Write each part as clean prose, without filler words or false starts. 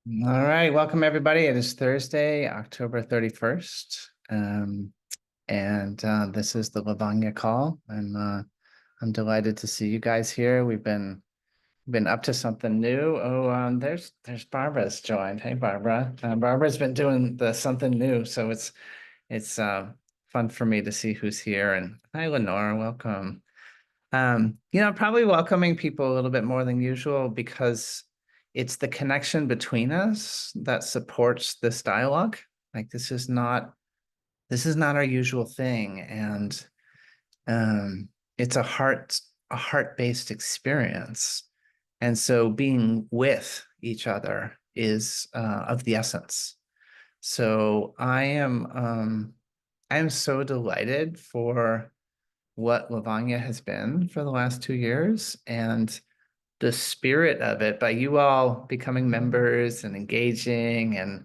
All right, welcome everybody. It is Thursday, October 31st. And this is the Lavanya call. I'm delighted to see you guys here. We've been up to something new. Oh, there's Barbara's joined. Hey Barbara. Barbara's been doing the something new, so it's fun for me to see who's here. And hi Lenore, welcome. Probably welcoming people a little bit more than usual because it's the connection between us that supports this dialogue. Like this is not our usual thing, and it's a heart-based experience. And so being with each other is of the essence. So I am so delighted for what Lavanya has been for the last 2 years and the spirit of it by you all becoming members and engaging and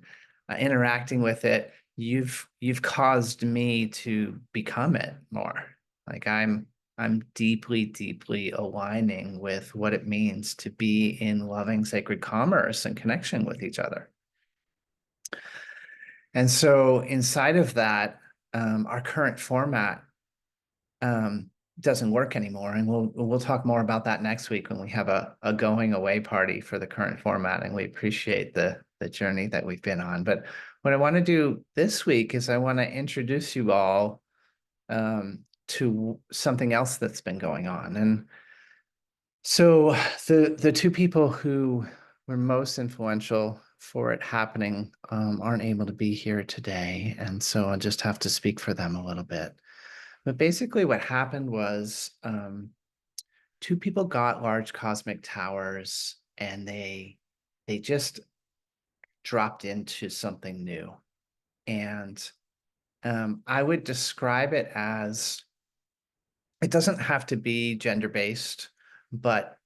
interacting with it. You've caused me to become it more. Like I'm deeply, deeply aligning with what it means to be in loving sacred commerce and connection with each other. And so inside of that, our current format um, doesn't work anymore. And we'll talk more about that next week when we have a going away party for the current format. And we appreciate the journey that we've been on. But what I want to do this week is I want to introduce you all to something else that's been going on. And so the two people who were most influential for it happening aren't able to be here today. And so I'll just have to speak for them a little bit. But basically, what happened was two people got large cosmic towers, and they just dropped into something new. And I would describe it as it doesn't have to be gender based, but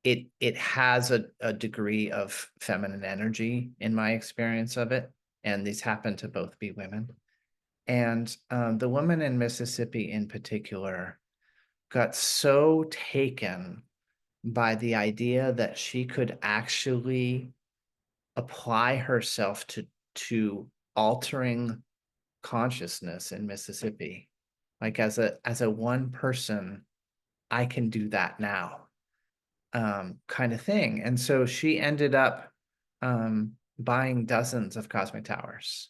it has a degree of feminine energy in my experience of it. And these happen to both be women. And the woman in Mississippi in particular got so taken by the idea that she could actually apply herself to altering consciousness in Mississippi. Like as a one person, I can do that now, kind of thing. And so she ended up buying dozens of cosmic towers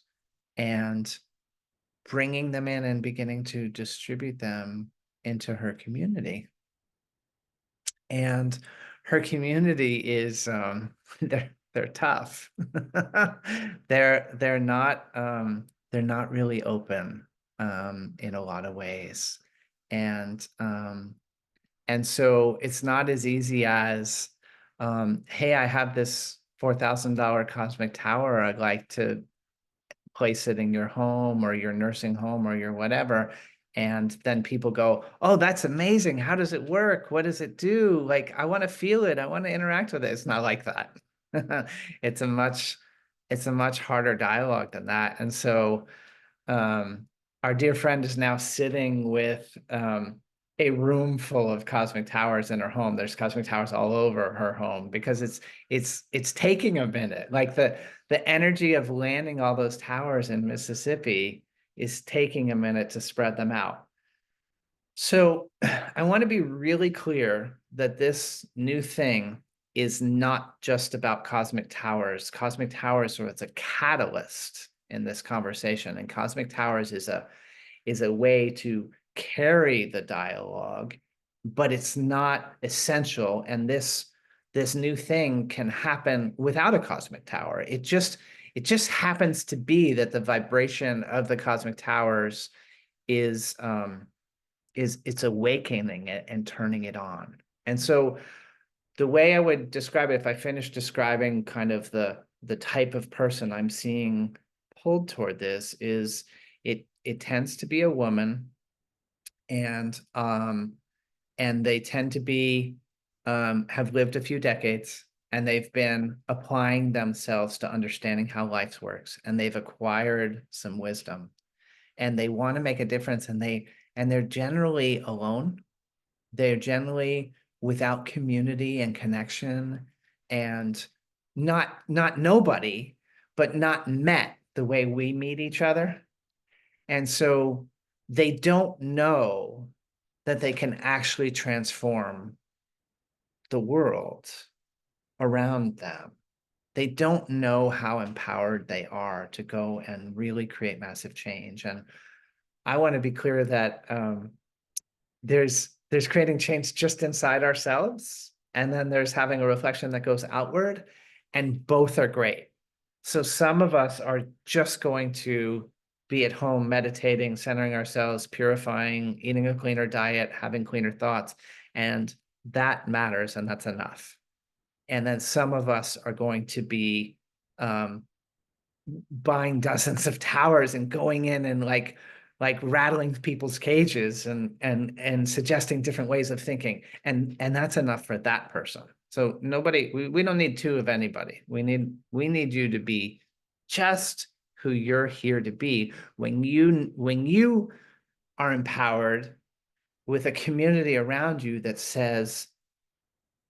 and bringing them in and beginning to distribute them into her community. And her community is they're tough. They're not really open in a lot of ways. And so it's not as easy as hey, I have this $4,000 cosmic tower. I'd like to place it in your home or your nursing home or your whatever. And then people go, oh, that's amazing. How does it work? What does it do? Like, I want to feel it. I want to interact with it. It's not like that. It's a much, it's a much harder dialogue than that. And so our dear friend is now sitting with a room full of cosmic towers in her home. There's cosmic towers all over her home because it's taking a minute. Like the energy of landing all those towers in Mississippi is taking a minute to spread them out. So I want to be really clear that this new thing is not just about cosmic towers. Cosmic towers are it's a catalyst in this conversation, and cosmic towers is a way to carry the dialogue, but it's not essential. And this new thing can happen without a cosmic tower. It just happens to be that the vibration of the cosmic towers is it's awakening it and turning it on. And so the way I would describe it, if I finish describing kind of the type of person I'm seeing pulled toward this, is it tends to be a woman, and they tend to be have lived a few decades, and they've been applying themselves to understanding how life works, and they've acquired some wisdom, and they want to make a difference, and they're generally alone. They're generally without community and connection, and not nobody, but not met the way we meet each other. And so they don't know that they can actually transform the world around them. They don't know how empowered they are to go and really create massive change. And I want to be clear that there's creating change just inside ourselves, and then there's having a reflection that goes outward, and both are great. So some of us are just going to be at home meditating, centering ourselves, purifying, eating a cleaner diet, having cleaner thoughts, and that matters, and that's enough. And then some of us are going to be buying dozens of towers and going in and like rattling people's cages and suggesting different ways of thinking, and that's enough for that person. So nobody, we don't need two of anybody. We need you to be just who you're here to be. When you are empowered with a community around you that says,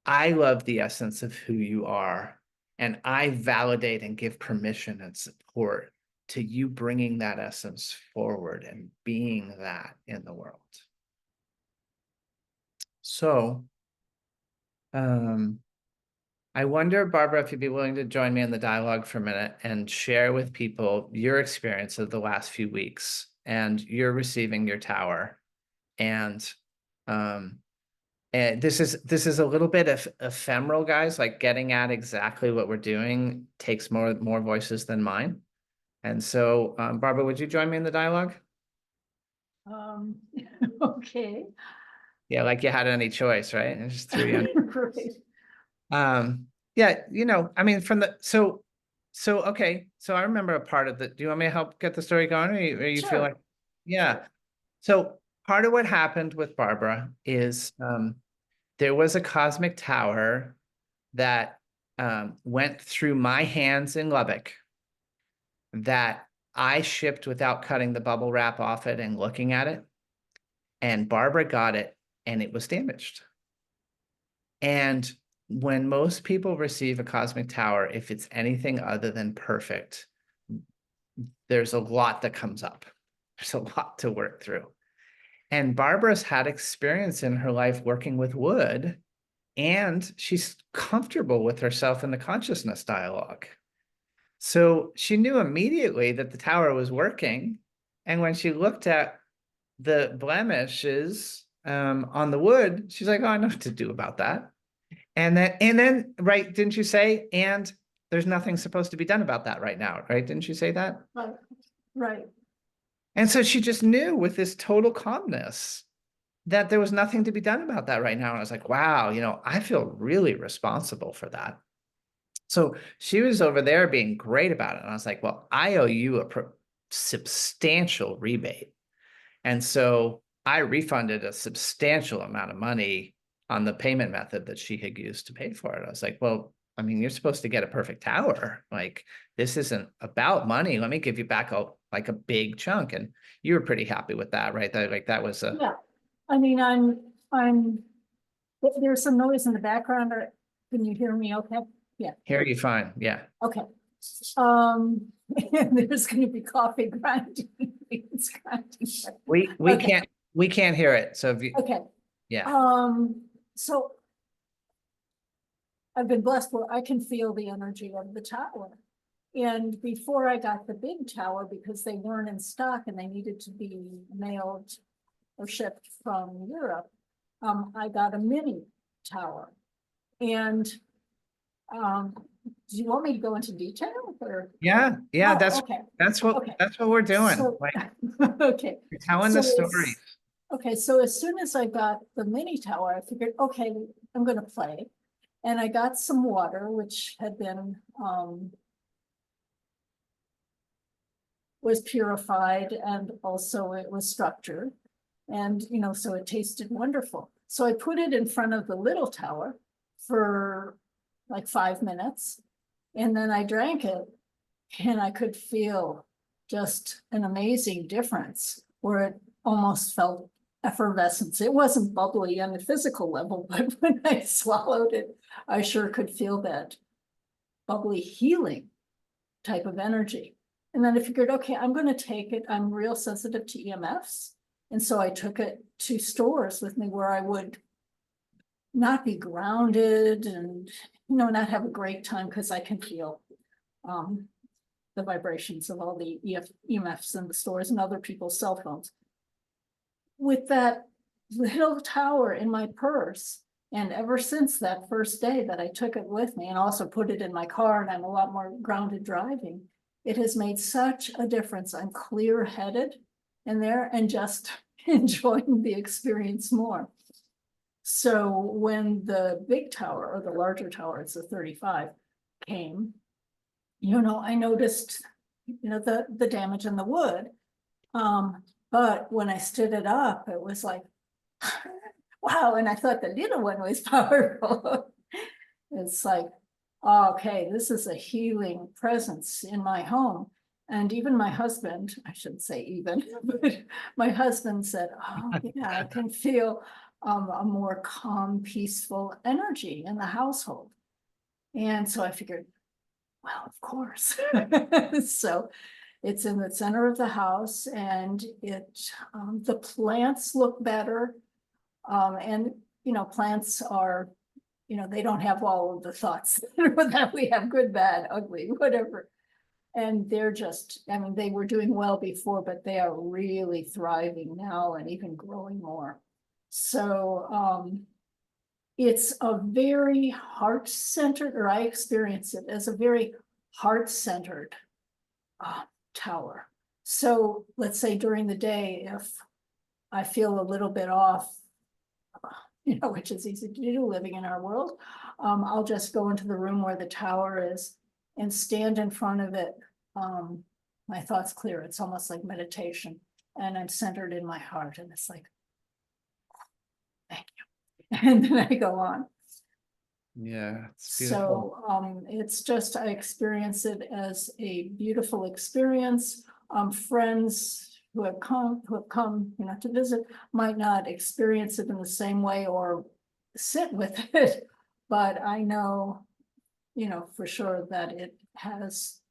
I love the essence of who you are, and I validate and give permission and support to you bringing that essence forward and being that in the world. So, I wonder, Barbara, if you'd be willing to join me in the dialogue for a minute and share with people your experience of the last few weeks, and you're receiving your tower. And this is a little bit of ephemeral, guys, like getting at exactly what we're doing takes more voices than mine. And so, Barbara, would you join me in the dialogue? Okay. Yeah, like you had any choice, right? I just threw you in. Right. Yeah, I mean, so okay, so I remember a part of the, do you want me to help get the story going, or you feel Sure. like, yeah. So part of what happened with Barbara is there was a cosmic tower that went through my hands in Lubbock that I shipped without cutting the bubble wrap off it and looking at it. And Barbara got it, and it was damaged. And when most people receive a cosmic tower, if it's anything other than perfect, there's a lot that comes up. There's a lot to work through. And Barbara's had experience in her life working with wood, and she's comfortable with herself in the consciousness dialogue. So she knew immediately that the tower was working. And when she looked at the blemishes on the wood, she's like, oh, I know what to do about that. And then, right, didn't you say, and there's nothing supposed to be done about that right now, right? Didn't you say that? Right. And so she just knew with this total calmness that there was nothing to be done about that right now. And I was like, wow, I feel really responsible for that. So she was over there being great about it. And I was like, well, I owe you a substantial rebate. And so I refunded a substantial amount of money on the payment method that she had used to pay for it. I was like, well, I mean, you're supposed to get a perfect tower. Like, this isn't about money. Let me give you back a big chunk. And you were pretty happy with that, right? That was a, Yeah. I mean, there's some noise in the background, or can you hear me okay? Yeah. hear you fine. Yeah. Okay. And there's going to be coffee grinding. It's grinding. We Okay. can't hear it. So if you, Okay. yeah. So I've been blessed where I can feel the energy of the tower. And before I got the big tower, because they weren't in stock and they needed to be mailed or shipped from Europe, I got a mini tower. And do you want me to go into detail or? Yeah. Oh, That's okay. that's what Okay. that's what we're doing. So, Like, okay. you're telling the story. Okay, so as soon as I got the mini tower, I figured, okay, I'm gonna play. And I got some water, which had been was purified, and also it was structured. And so it tasted wonderful. So I put it in front of the little tower for like 5 minutes. And then I drank it, and I could feel just an amazing difference where it almost felt effervescence. It wasn't bubbly on the physical level, but when I swallowed it, I sure could feel that bubbly healing type of energy. And then I figured, okay, I'm going to take it. I'm real sensitive to EMFs. And so I took it to stores with me where I would not be grounded and, not have a great time because I can feel the vibrations of all the EMFs in the stores and other people's cell phones. With that little tower in my purse, and ever since that first day that I took it with me and also put it in my car, and I'm a lot more grounded driving, it has made such a difference. I'm clear-headed in there and just enjoying the experience more. So when the big tower, or the larger tower, it's a 35, came, I noticed, the damage in the wood. But when I stood it up, it was like, wow, and I thought the little one was powerful. It's like, okay, this is a healing presence in my home. And even my husband, I shouldn't say even, but my husband said, oh yeah, I can feel a more calm, peaceful energy in the household. And so I figured, well, of course. So it's in the center of the house, and the plants look better. And plants are, they don't have all of the thoughts that we have, good, bad, ugly, whatever. And they're just, they were doing well before, but they are really thriving now and even growing more. So it's a very heart-centered, or I experience it as a very heart-centered tower. So let's say during the day, if I feel a little bit off, which is easy to do living in our world, I'll just go into the room where the tower is and stand in front of it. My thoughts clear. It's almost like meditation, and I'm centered in my heart, and it's like, thank you. And then I go on. Yeah, it's beautiful. So it's just, I experience it as a beautiful experience. Friends who have come, to visit might not experience it in the same way or sit with it, but I know, for sure that it has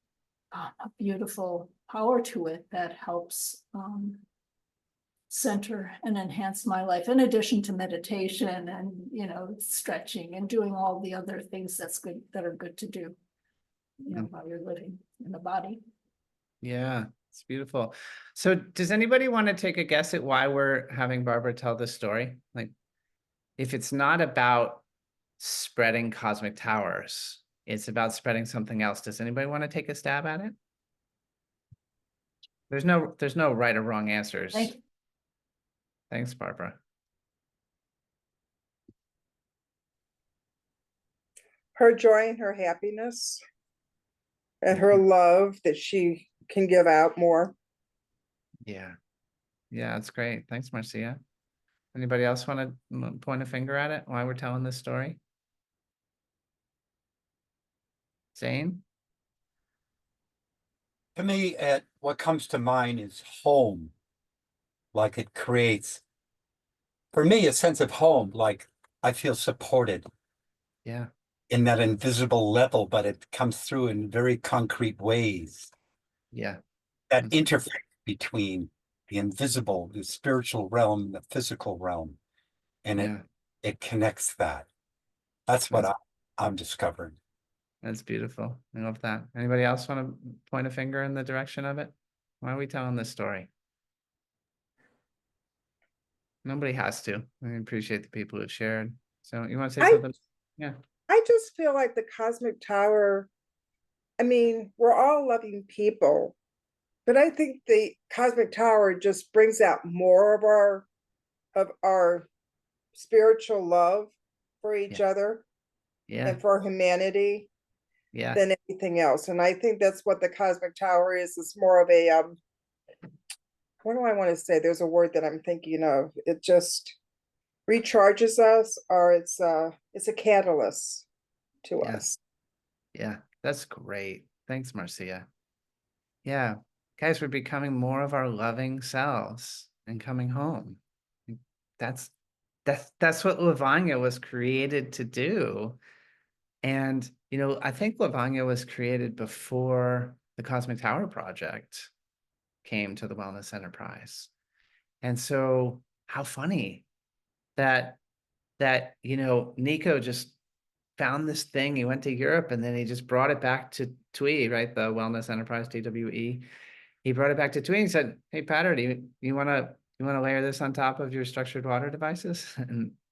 a beautiful power to it that helps center and enhance my life, in addition to meditation and stretching and doing all the other things that are good to do while you're living in the body. Yeah, it's beautiful. So does anybody want to take a guess at why we're having Barbara tell this story? Like, if it's not about spreading cosmic towers, it's about spreading something else. Does anybody want to take a stab at it? There's no right or wrong answers. Thanks, Barbara. Her joy and her happiness and her love that she can give out more. Yeah. Yeah, that's great. Thanks, Marcia. Anybody else want to point a finger at it while we're telling this story? Zane? To me, what comes to mind is home. Like it creates, for me, a sense of home, like I feel supported. Yeah. In that invisible level, but it comes through in very concrete ways. Yeah. That interface between the invisible, the spiritual realm, the physical realm, and it connects that. That's what I'm discovering. That's beautiful. I love that. Anybody else want to point a finger in the direction of it? Why are we telling this story? Nobody has to. I appreciate the people who shared. So you want to say something? Yeah. I just feel like the cosmic tower, we're all loving people, but I think the cosmic tower just brings out more of our spiritual love for each other and for humanity than anything else. And I think that's what the cosmic tower is. It's more of a what do I want to say? There's a word that I'm thinking of. It just recharges us, or it's a catalyst to us. Yeah, that's great. Thanks, Marcia. Yeah, guys, we're becoming more of our loving selves and coming home. That's what Lavanya was created to do. And You know, I think Lavanya was created before the Cosmic Tower project came to the Wellness Enterprise. And so how funny that Nico just found this thing. He went to Europe and then he just brought it back to TWE, right? The Wellness Enterprise, TWE. He brought it back to TWE and said, "Hey, Patter, do you want to layer this on top of your structured water devices?"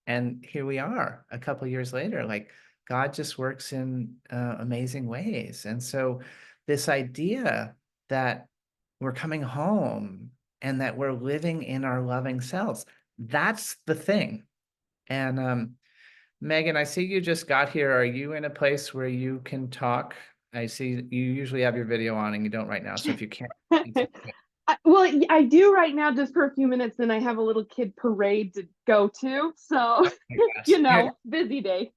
And here we are a couple years later. Like, God just works in amazing ways. And so this idea that we're coming home and that we're living in our loving selves, that's the thing. And Megan, I see you just got here. Are you in a place where you can talk? I see you usually have your video on and you don't right now. So if you can't, it's okay. Well, I do right now just for a few minutes, then I have a little kid parade to go to. So, Oh my gosh. busy day.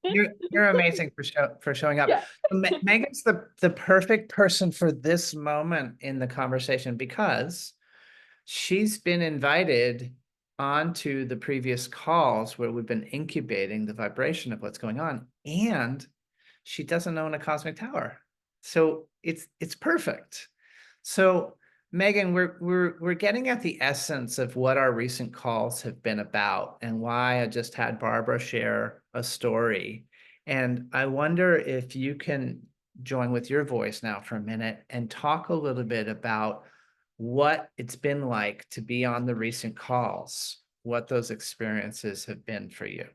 You're amazing for showing up. Yeah. Megan's the perfect person for this moment in the conversation because she's been invited onto the previous calls where we've been incubating the vibration of what's going on, and she doesn't own a cosmic tower. So it's perfect. So Megan, we're getting at the essence of what our recent calls have been about and why I just had Barbara share a story. And I wonder if you can join with your voice now for a minute and talk a little bit about what it's been like to be on the recent calls, what those experiences have been for you.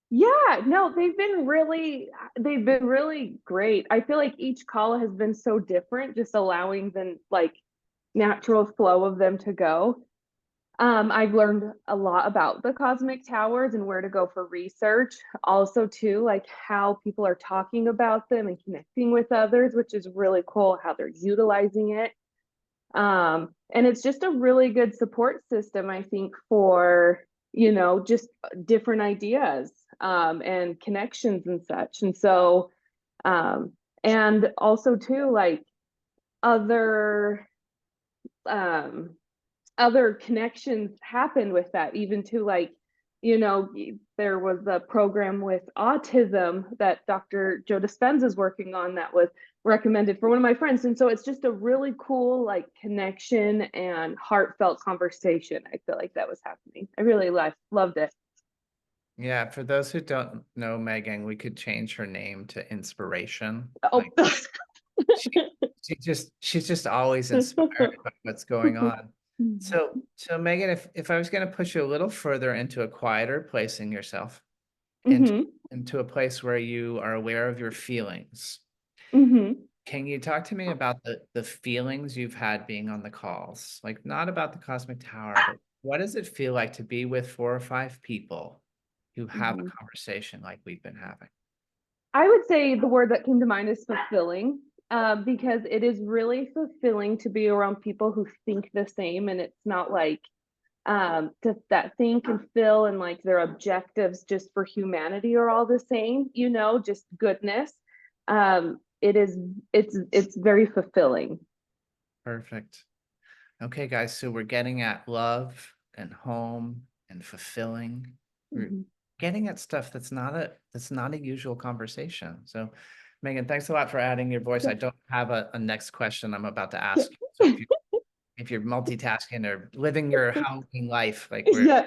Yeah, no, they've been really great. I feel like each call has been so different, just allowing the like natural flow of them to go. I've learned a lot about the cosmic towers and where to go for research. Also, too, like how people are talking about them and connecting with others, which is really cool how they're utilizing it. And it's just a really good support system, I think, for, just different ideas and connections and such. And so, and also too, like other other connections happened with that, even to like, there was a program with autism that Dr. Joe Dispenza is working on that was recommended for one of my friends. And so it's just a really cool like connection and heartfelt conversation. I feel like that was happening. I really loved it. Yeah, for those who don't know Megan, we could change her name to Inspiration. Oh. Like, she's just always inspired by what's going on. So Megan, if I was going to push you a little further into a quieter place in yourself, into a place where you are aware of your feelings, can you talk to me about the feelings you've had being on the calls? Like, not about the Cosmic Tower, but what does it feel like to be with 4 or 5 people who have a conversation like we've been having? I would say the word that came to mind is fulfilling, because it is really fulfilling to be around people who think the same, and it's not like that think and feel and like their objectives just for humanity are all the same, just goodness. It's very fulfilling. Perfect. Okay, guys, so we're getting at love and home and fulfilling. We're getting at stuff that's not a usual conversation. So Megan, thanks a lot for adding your voice. I don't have a next question I'm about to ask you. So if you're multitasking or living your Halloween life, like we're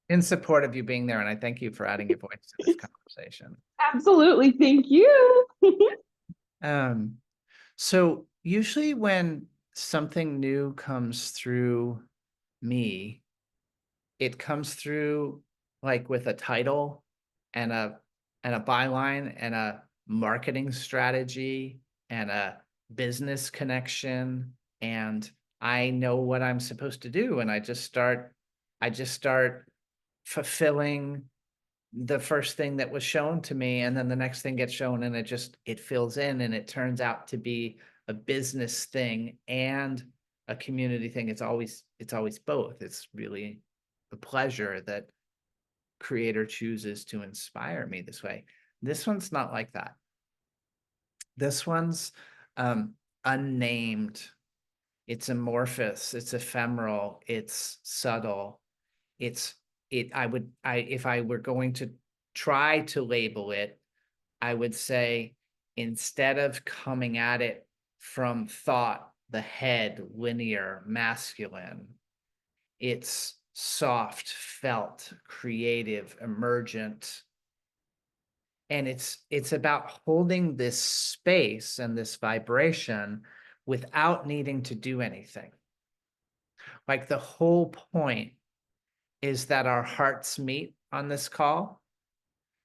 in support of you being there. And I thank you for adding your voice to this conversation. Absolutely. Thank you. So usually when something new comes through me, it comes through like with a title and a byline and a marketing strategy and a business connection, and I know what I'm supposed to do, and I just start fulfilling the first thing that was shown to me, and then the next thing gets shown, and it fills in, and it turns out to be a business thing and a community thing. It's always both. It's really a pleasure that creator chooses to inspire me this way. This one's not like that. This one's unnamed. It's amorphous. It's ephemeral. It's subtle. If I were going to try to label it, I would say, instead of coming at it from thought, the head, linear, masculine, it's soft, felt, creative, emergent. And it's about holding this space and this vibration without needing to do anything. Like the whole point is that our hearts meet on this call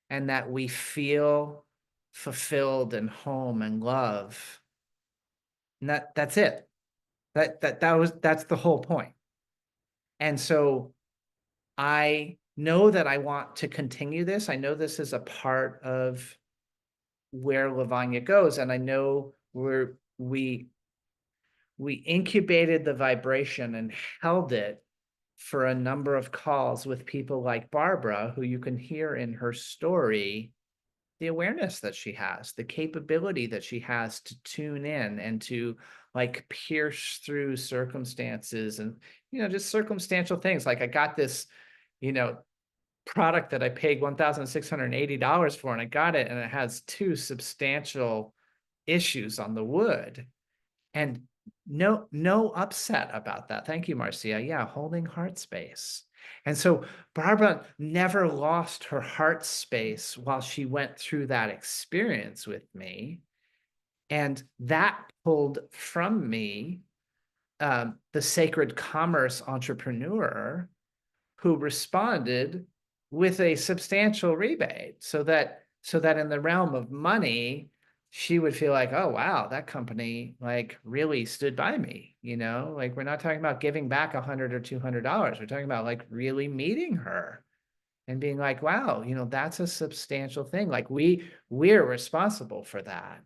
and that we feel fulfilled and home and love. And that's it. That's the whole point. And so I know that I want to continue this. I know this is a part of where Lavanya goes. And I know we incubated the vibration and held it for a number of calls with people like Barbara, who you can hear in her story, the awareness that she has, the capability that she has to tune in and to like pierce through circumstances and, just circumstantial things. Like I got this, product that I paid $1,680 for, and I got it, and it has 2 substantial issues on the wood. And no upset about that. Thank you, Marcia. Yeah, holding heart space. And so Barbara never lost her heart space while she went through that experience with me. And that pulled from me the sacred commerce entrepreneur who responded with a substantial rebate so that in the realm of money, she would feel like, oh, wow, that company like really stood by me, like we're not talking about giving back $100 or $200. We're talking about like really meeting her and being like, wow, that's a substantial thing. Like we're responsible for that.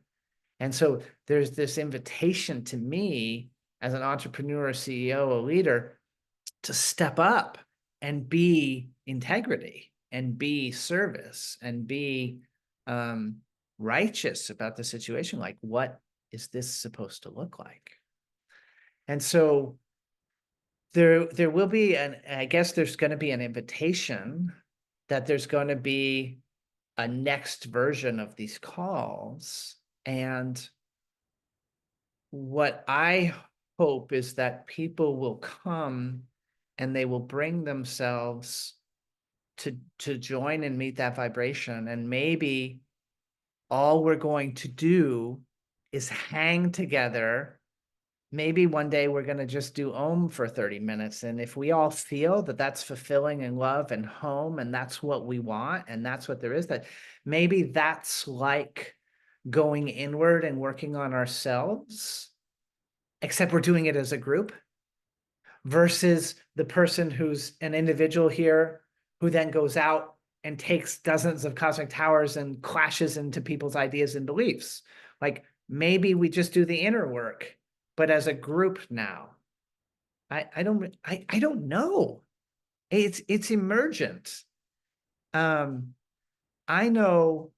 And so there's this invitation to me as an entrepreneur, CEO, a leader to step up and be integrity and be service and be righteous about the situation. Like, what is this supposed to look like? And so there will be, I guess there's going to be an invitation that there's going to be a next version of these calls. And what I hope is that people will come and they will bring themselves to join and meet that vibration. And maybe all we're going to do is hang together. Maybe one day we're going to just do Om for 30 minutes. And if we all feel that that's fulfilling and love and home, and that's what we want, and that's what there is, that maybe that's like going inward and working on ourselves, except we're doing it as a group, versus the person who's an individual here who then goes out and takes dozens of cosmic towers and clashes into people's ideas and beliefs. Like maybe we just do the inner work, but as a group now. I don't know. It's emergent. I know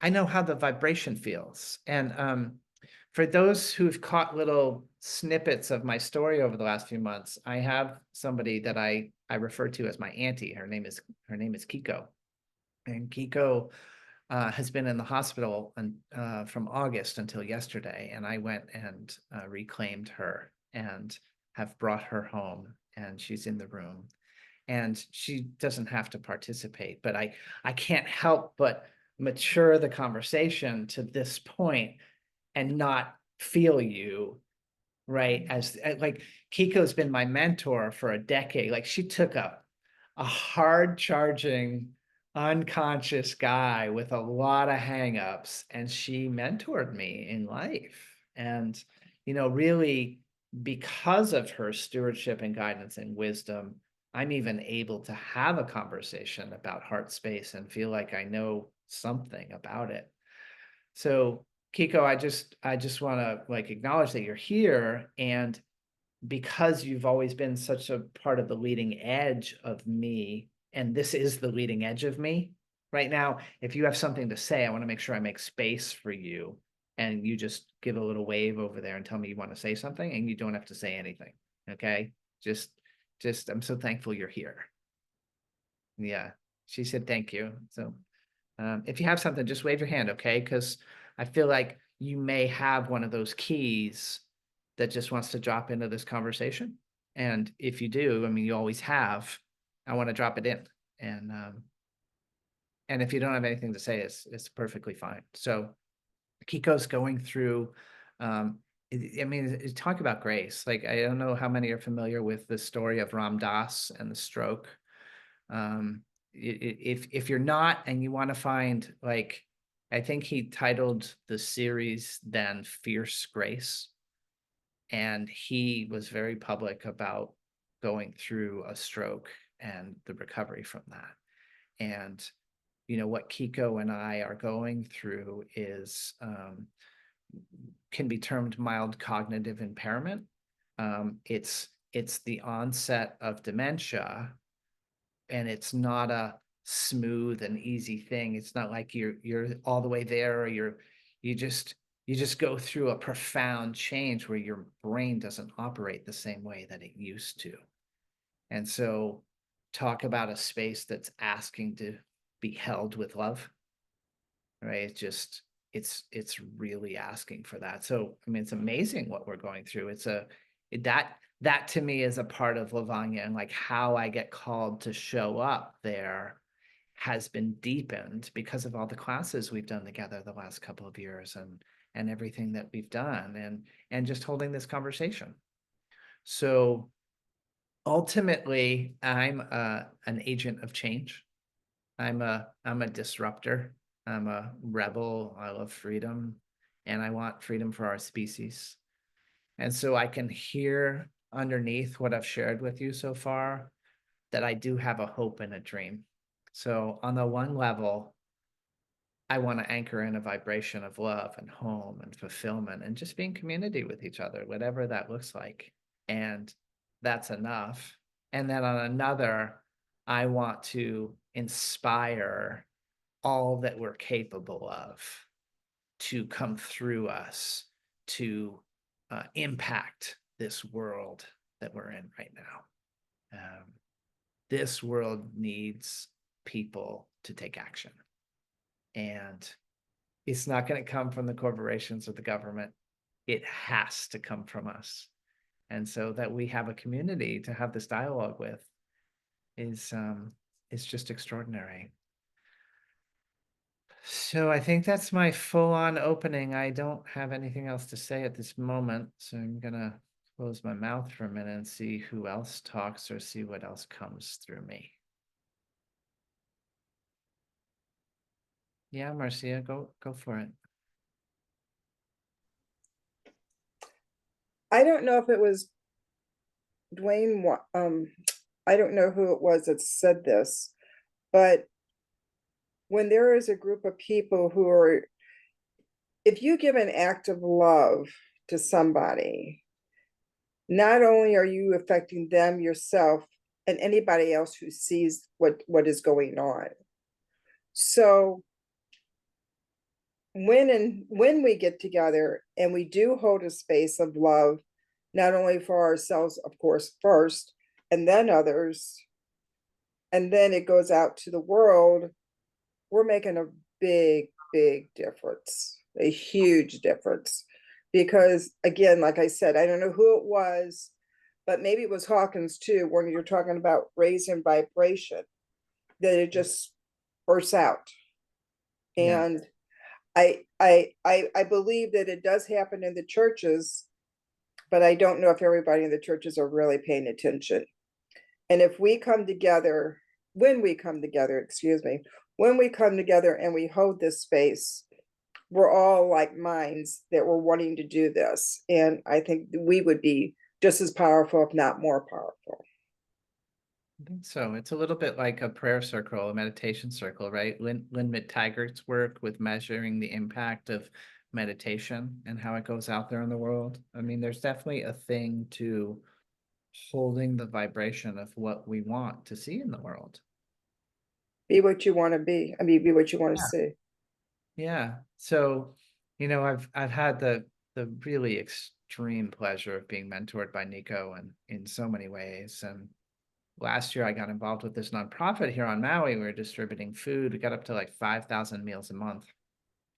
how the vibration feels. And for those who've caught little snippets of my story over the last few months, I have somebody that I refer to as my auntie. Her name is Kiko. And Kiko has been in the hospital from August until yesterday. And I went and reclaimed her and have brought her home, and she's in the room. And she doesn't have to participate, but I can't help but mature the conversation to this point and not feel you, right? As like Kiko's been my mentor for a decade. Like she took up a hard charging, unconscious guy with a lot of hangups, and she mentored me in life. And, really because of her stewardship and guidance and wisdom, I'm even able to have a conversation about heart space and feel like I know something about it. So Kiko, I just want to like acknowledge that you're here, and because you've always been such a part of the leading edge of me, and this is the leading edge of me right now, if you have something to say, I want to make sure I make space for you, and you just give a little wave over there and tell me you want to say something, and you don't have to say anything. Okay. Just I'm so thankful you're here. Yeah. She said, thank you. So If you have something, just wave your hand, okay? Because I feel like you may have one of those keys that just wants to drop into this conversation. And if you do, I mean, you always have, I want to drop it in. And if you don't have anything to say, it's perfectly fine. So Kiko's going through, I mean, talk about grace. Like, I don't know how many are familiar with the story of Ram Dass and the stroke. If you're not and you want to find, like, I think he titled the series then Fierce Grace. And he was very public about going through a stroke and the recovery from that. And, what Kiko and I are going through is, can be termed mild cognitive impairment. It's the onset of dementia, and it's not a smooth and easy thing. It's not like you're all the way there, or you just go through a profound change where your brain doesn't operate the same way that it used to. And so talk about a space that's asking to be held with love, right? It's really asking for that. So, I mean, it's amazing what we're going through. That to me is a part of Lavanya, and like how I get called to show up there has been deepened because of all the classes we've done together the last couple of years, and everything that we've done, and just holding this conversation. So ultimately, I'm an agent of change. I'm a disruptor. I'm a rebel. I love freedom, and I want freedom for our species. And so I can hear underneath what I've shared with you so far that I do have a hope and a dream. So on the one level, I want to anchor in a vibration of love and home and fulfillment and just being community with each other, whatever that looks like. And that's enough. And then on another, I want to inspire all that we're capable of to come through us to impact this world that we're in right now. This world needs people to take action. And it's not going to come from the corporations or the government. It has to come from us. And so that we have a community to have this dialogue with is just extraordinary. So I think that's my full-on opening. I don't have anything else to say at this moment, so I'm gonna close my mouth for a minute and see who else talks or see what else comes through me. Yeah, Marcia, go for it. I don't know if it was Dwayne, I don't know who it was that said this, but when there is a group of people who are, if you give an act of love to somebody, not only are you affecting them, yourself, and anybody else who sees what is going on. So when we get together and we do hold a space of love, not only for ourselves, of course, first, and then others, and then it goes out to the world, we're making a big difference, a huge difference. Because again, like I said, I don't know who it was, but maybe it was Hawkins too, when you're talking about raising vibration, that it just bursts out. Yeah. And I believe that it does happen in the churches, but I don't know if everybody in the churches are really paying attention. And if we come together, when we come together and we hold this space, we're all like minds that we're wanting to do this. And I think we would be just as powerful, if not more powerful. I think so. It's a little bit like a prayer circle, a meditation circle, right? Lynn McTaggart's work with measuring the impact of meditation and how it goes out there in the world. I mean, there's definitely a thing to holding the vibration of what we want to see in the world. Be what you want to be. I mean, be what you want to Yeah. see. Yeah. So, I've had the really extreme pleasure of being mentored by Nico and in so many ways. And last year I got involved with this nonprofit here on Maui. We were distributing food. We got up to like 5,000 meals a month.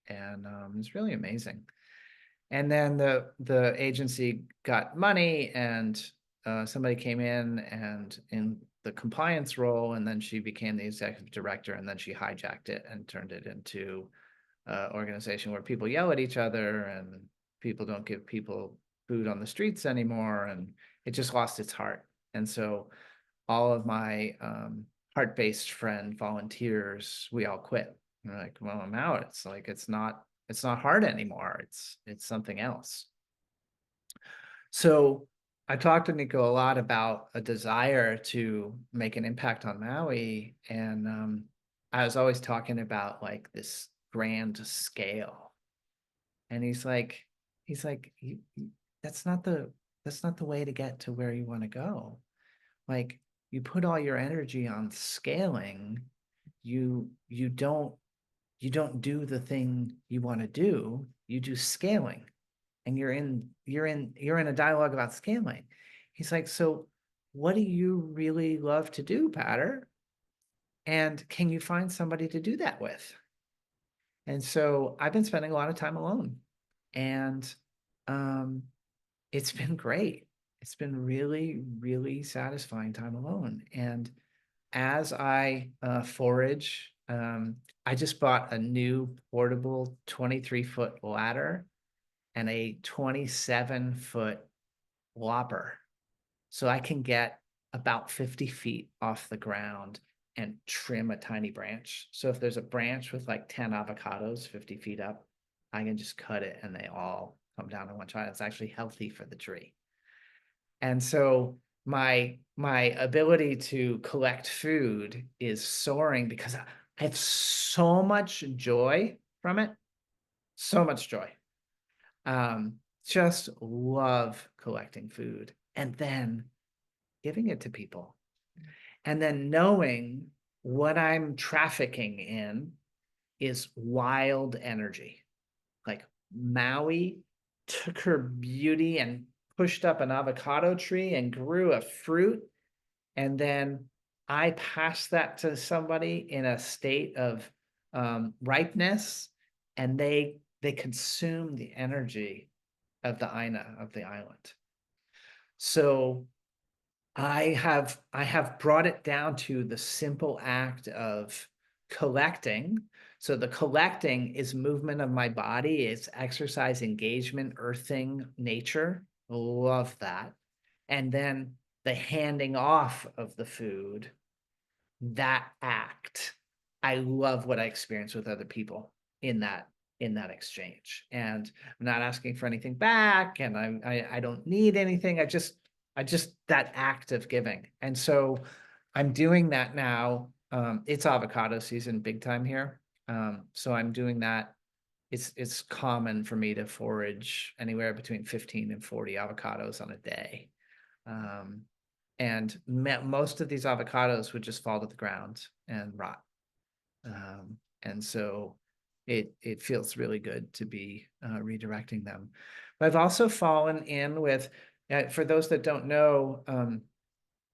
And it was really amazing. And then the agency got money, and somebody came in the compliance role, and then she became the executive director, and then she hijacked it and turned it into an organization where people yell at each other and people don't give people food on the streets anymore, and it just lost its heart. And so all of my heart-based friend volunteers, we all quit. We're like, well, I'm out. It's like it's not hard anymore. It's something else. So I talked to Nico a lot about a desire to make an impact on Maui. And I was always talking about like this grand scale. And he's like, that's not the way to get to where you want to go. Like, you put all your energy on scaling, you don't do the thing you want to do, you do scaling. And you're in a dialogue about scaling. He's like, so what do you really love to do, Patter? And can you find somebody to do that with? And so I've been spending a lot of time alone. And it's been great. It's been really, really satisfying time alone. And as I forage, I just bought a new portable 23-foot ladder and a 27-foot lopper. So I can get about 50 feet off the ground and trim a tiny branch. So if there's a branch with like 10 avocados 50 feet up, I can just cut it and they all come down in one shot. It's actually healthy for the tree. And so my ability to collect food is soaring because I have so much joy from it. So much joy. Just love collecting food and then giving it to people. And then knowing what I'm trafficking in is wild energy. Like Maui took her beauty and pushed up an avocado tree and grew a fruit. And then I passed that to somebody in a state of ripeness, and they consume the energy of the Aina, of the island. So I have brought it down to the simple act of collecting. So the collecting is movement of my body, it's exercise, engagement, earthing, nature. Love that. And then the handing off of the food, that act. I love what I experience with other people in that exchange. And I'm not asking for anything back, and I don't need anything. I just that act of giving. And so I'm doing that now. It's avocado season big time here. So I'm doing that. It's common for me to forage anywhere between 15 and 40 avocados on a day. And most of these avocados would just fall to the ground and rot. And so it feels really good to be redirecting them. But I've also fallen in with, for those that don't know,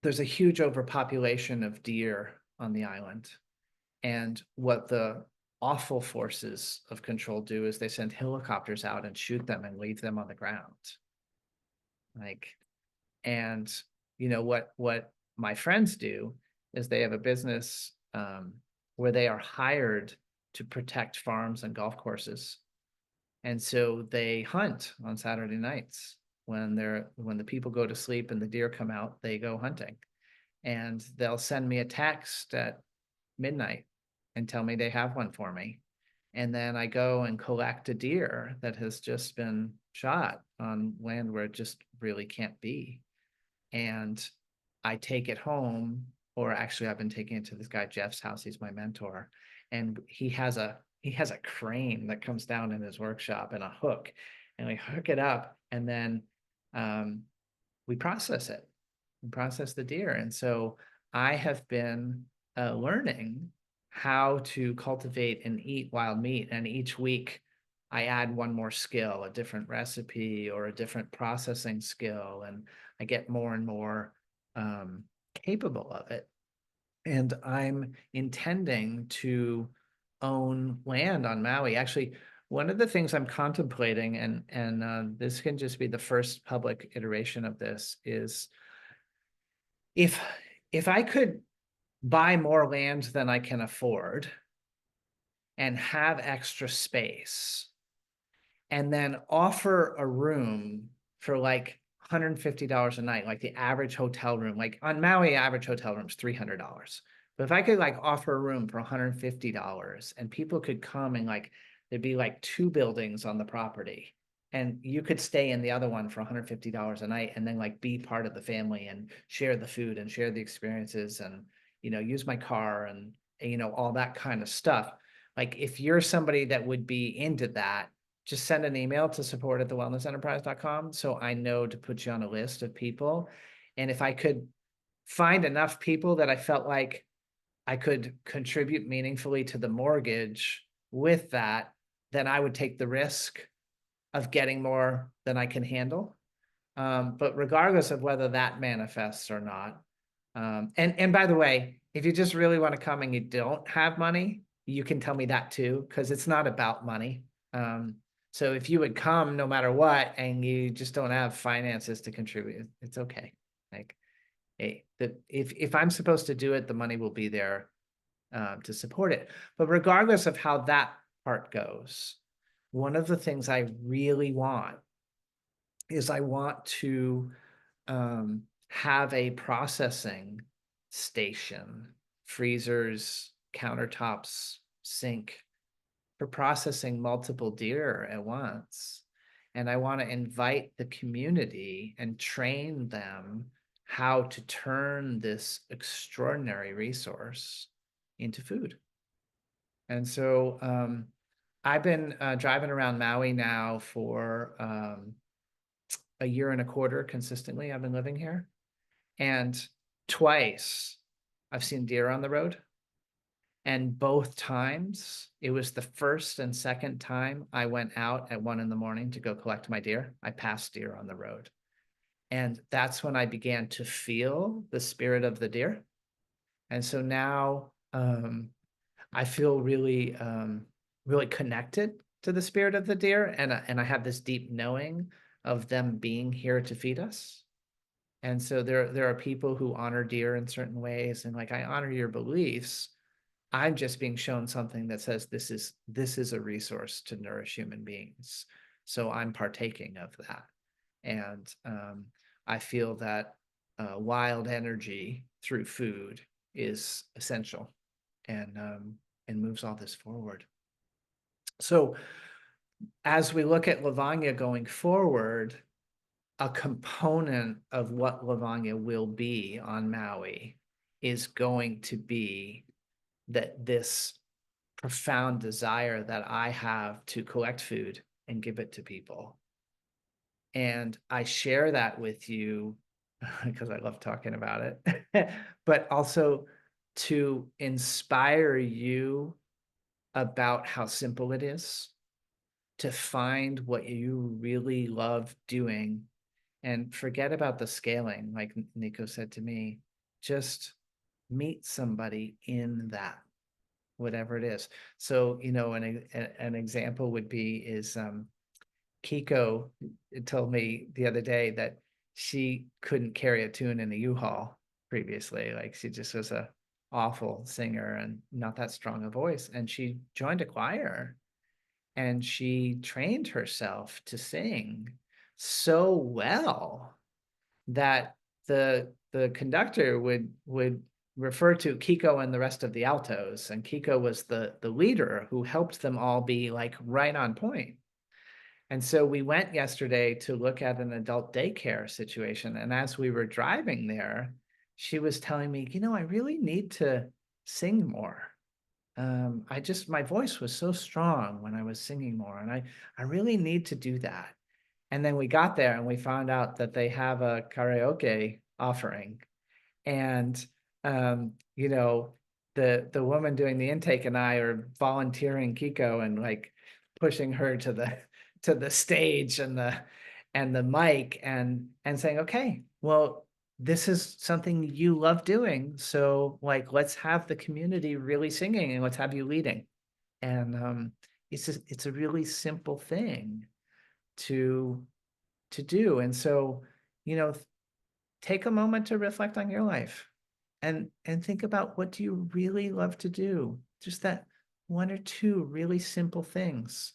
there's a huge overpopulation of deer on the island. And what the awful forces of control do is they send helicopters out and shoot them and leave them on the ground. And you know what my friends do is they have a business where they are hired to protect farms and golf courses. And so they hunt on Saturday nights when the people go to sleep and the deer come out, they go hunting. And they'll send me a text at midnight and tell me they have one for me. And then I go and collect a deer that has just been shot on land where it just really can't be. And I take it home, or actually I've been taking it to this guy Jeff's house. He's my mentor, and he has a crane that comes down in his workshop and a hook, and we hook it up, and then we process it. We process the deer. And so I have been learning how to cultivate and eat wild meat, and each week I add one more skill, a different recipe or a different processing skill, and I get more and more capable of it. And I'm intending to own land on Maui. Actually, one of the things I'm contemplating, and this can just be the first public iteration of this, is if I could buy more land than I can afford and have extra space, and then offer a room for like $150 a night, like the average hotel room, like on Maui, average hotel room's $300. But if I could like offer a room for $150 and people could come and like, there'd be like 2 buildings on the property and you could stay in the other one for $150 a night and then like be part of the family and share the food and share the experiences and, use my car and, all that kind of stuff. Like if you're somebody that would be into that, just send an email to support@thewellnessenterprise.com so I know to put you on a list of people. And if I could find enough people that I felt like I could contribute meaningfully to the mortgage with that, then I would take the risk of getting more than I can handle. But regardless of whether that manifests or not, and by the way, if you just really want to come and you don't have money, you can tell me that too, because it's not about money. So if you would come no matter what, and you just don't have finances to contribute, it's okay. Like, hey, if I'm supposed to do it, the money will be there to support it. But regardless of how that part goes, one of the things I really want is I want to have a processing station, freezers, countertops, sink, for processing multiple deer at once. And I want to invite the community and train them how to turn this extraordinary resource into food. And so I've been driving around Maui now for 1.25 years consistently. I've been living here. And twice I've seen deer on the road. And both times, it was the first and second time I went out at 1 a.m. to go collect my deer. I passed deer on the road. And that's when I began to feel the spirit of the deer. And so now I feel really, really connected to the spirit of the deer. And I have this deep knowing of them being here to feed us. And so there are people who honor deer in certain ways. And like, I honor your beliefs. I'm just being shown something that says this is a resource to nourish human beings. So I'm partaking of that. And I feel that wild energy through food is essential and moves all this forward. So as we look at Lavanya going forward, a component of what Lavanya will be on Maui is going to be that this profound desire that I have to collect food and give it to people. And I share that with you because I love talking about it, but also to inspire you about how simple it is to find what you really love doing and forget about the scaling. Like Nico said to me, just meet somebody in that, whatever it is. So, an example would be is Kiko told me the other day that she couldn't carry a tune in a U-Haul previously. Like she just was a awful singer and not that strong a voice. And she joined a choir and she trained herself to sing so well that the conductor would refer to Kiko and the rest of the altos, and Kiko was the leader who helped them all be like right on point. And so we went yesterday to look at an adult daycare situation, and as we were driving there, she was telling me, I really need to sing more. My voice was so strong when I was singing more, and I really need to do that. And then we got there and we found out that they have a karaoke offering. And the woman doing the intake and I are volunteering Kiko and like pushing her to the stage and the mic and saying, okay, well, this is something you love doing. So like, let's have the community really singing and let's have you leading. And it's a really simple thing to do. And so, take a moment to reflect on your life and think about, what do you really love to do? Just that one or two really simple things.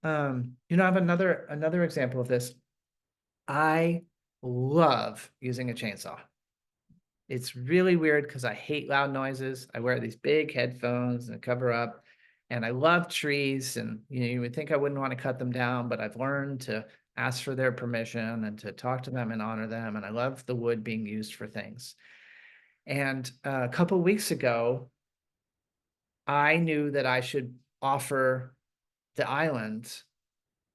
I have another example of this. I love using a chainsaw. It's really weird because I hate loud noises. I wear these big headphones and cover up, and I love trees. And you would think I wouldn't want to cut them down, but I've learned to ask for their permission and to talk to them and honor them. And I love the wood being used for things. And a couple of weeks ago, I knew that I should offer the island,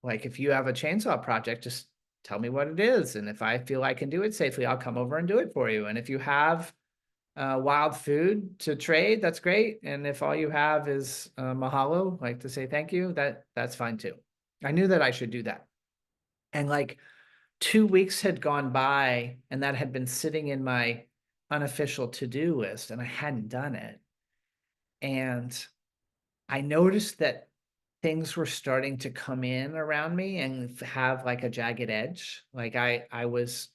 like, if you have a chainsaw project, just tell me what it is. And if I feel I can do it safely, I'll come over and do it for you. And if you have wild food to trade, that's great. And if all you have is mahalo, like to say thank you, that's fine too. I knew that I should do that. And like 2 weeks had gone by, and that had been sitting in my unofficial to-do list, and I hadn't done it. And I noticed that things were starting to come in around me and have like a jagged edge. Like I was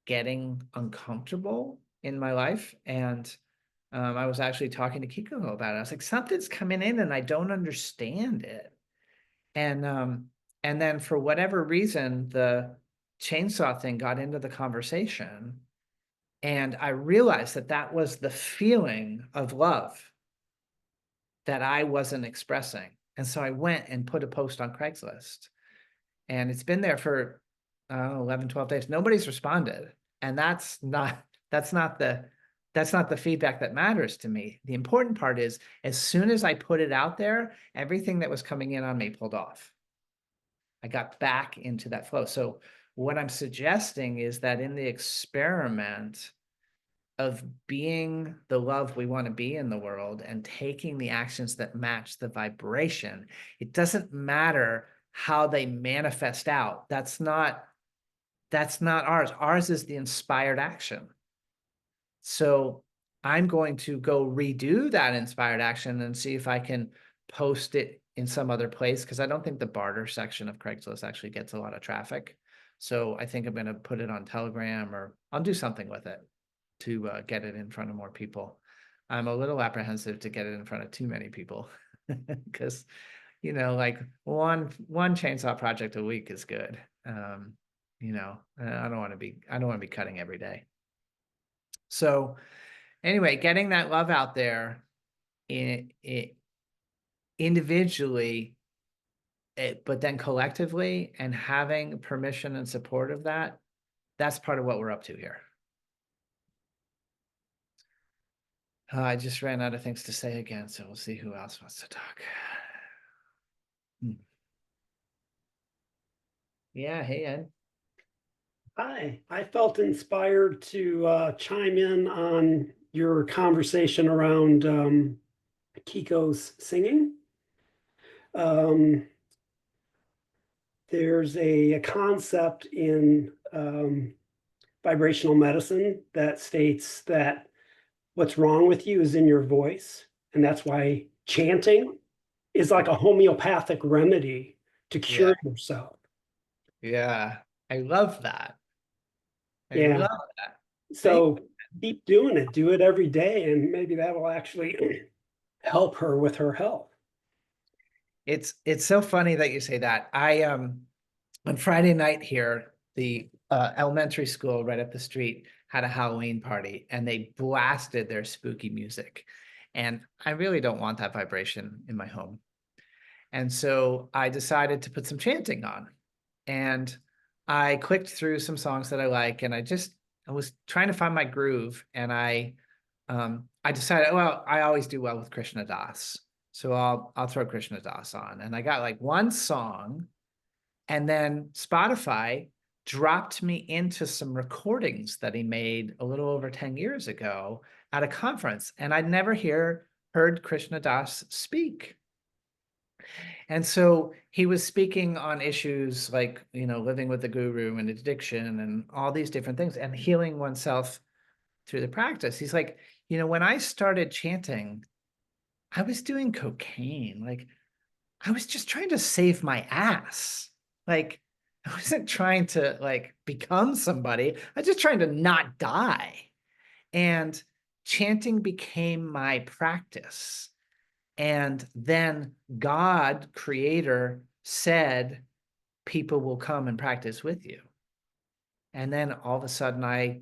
getting uncomfortable in my life. And I was actually talking to Kiko about it. I was like, something's coming in and I don't understand it. And then for whatever reason, the chainsaw thing got into the conversation. And I realized that that was the feeling of love that I wasn't expressing. And so I went and put a post on Craigslist, and it's been there for 11, 12 days. Nobody's responded. And that's not the feedback that matters to me. The important part is, as soon as I put it out there, everything that was coming in on me pulled off. I got back into that flow. So what I'm suggesting is that in the experiment of being the love we want to be in the world and taking the actions that match the vibration, it doesn't matter how they manifest out. That's not ours. Ours is the inspired action. So I'm going to go redo that inspired action and see if I can post it in some other place, because I don't think the barter section of Craigslist actually gets a lot of traffic. So I think I'm going to put it on Telegram, or I'll do something with it to get it in front of more people. I'm a little apprehensive to get it in front of too many people because, like one chainsaw project a week is good. I don't want to be cutting every day. So anyway, getting that love out there individually, but then collectively, and having permission and support of that, that's part of what we're up to here. I just ran out of things to say again, so we'll see who else wants to talk. Yeah, hey, Ed. Hi, I felt inspired to chime in on your conversation around Kiko's singing. There's a concept in vibrational medicine that states that what's wrong with you is in your voice. And that's why chanting is like a homeopathic remedy to cure yourself. Yeah, I love that. I Yeah. love that. So keep doing it. Do it every day, and maybe that will actually help her with her health. It's so funny that you say that. I on Friday night here, the elementary school right up the street had a Halloween party, and they blasted their spooky music. And I really don't want that vibration in my home. And so I decided to put some chanting on. And I clicked through some songs that I like, and I was trying to find my groove, and I decided, well, I always do well with Krishna Das. So I'll throw Krishna Das on. And I got like one song, and then Spotify dropped me into some recordings that he made a little over 10 years ago at a conference. And I'd never heard Krishna Das speak. And so he was speaking on issues like, you know, living with the guru and addiction and all these different things and healing oneself through the practice. He's like, you know, when I started chanting, I was doing cocaine. Like, I was just trying to save my ass. Like, I wasn't trying to like become somebody. I was just trying to not die. And chanting became my practice. And then God, creator, said, people will come and practice with you. And then all of a sudden I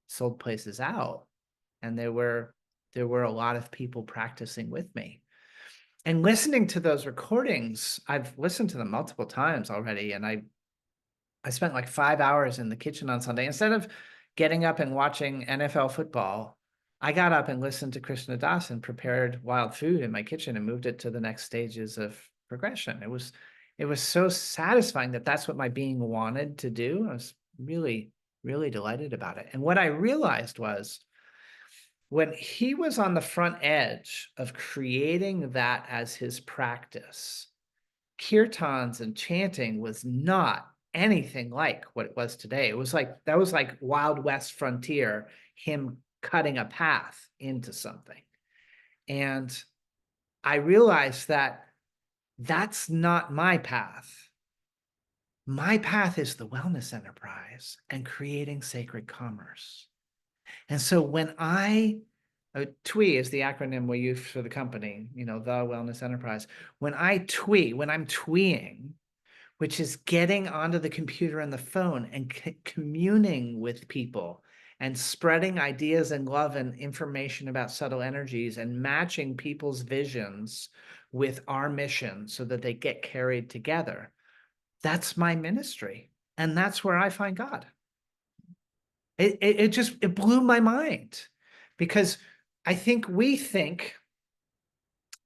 sold places out and there were a lot of people practicing with me. And listening to those recordings, I've listened to them multiple times already. And I spent like 5 hours in the kitchen on Sunday. Instead of getting up and watching NFL football, I got up and listened to Krishna Das and prepared wild food in my kitchen and moved it to the next stages of progression. It was so satisfying that that's what my being wanted to do. I was really, really delighted about it. And what I realized was when he was on the front edge of creating that as his practice, kirtans and chanting was not anything like what it was today. It was like, that was like Wild West frontier, him cutting a path into something. And I realized that that's not my path. My path is the wellness enterprise and creating sacred commerce. And so when TWE is the acronym we use for the company, you know, the wellness enterprise. When I'm TWEing, which is getting onto the computer and the phone and communing with people and spreading ideas and love and information about subtle energies and matching people's visions with our mission so that they get carried together. That's my ministry. And that's where I find God. It blew my mind because I think we think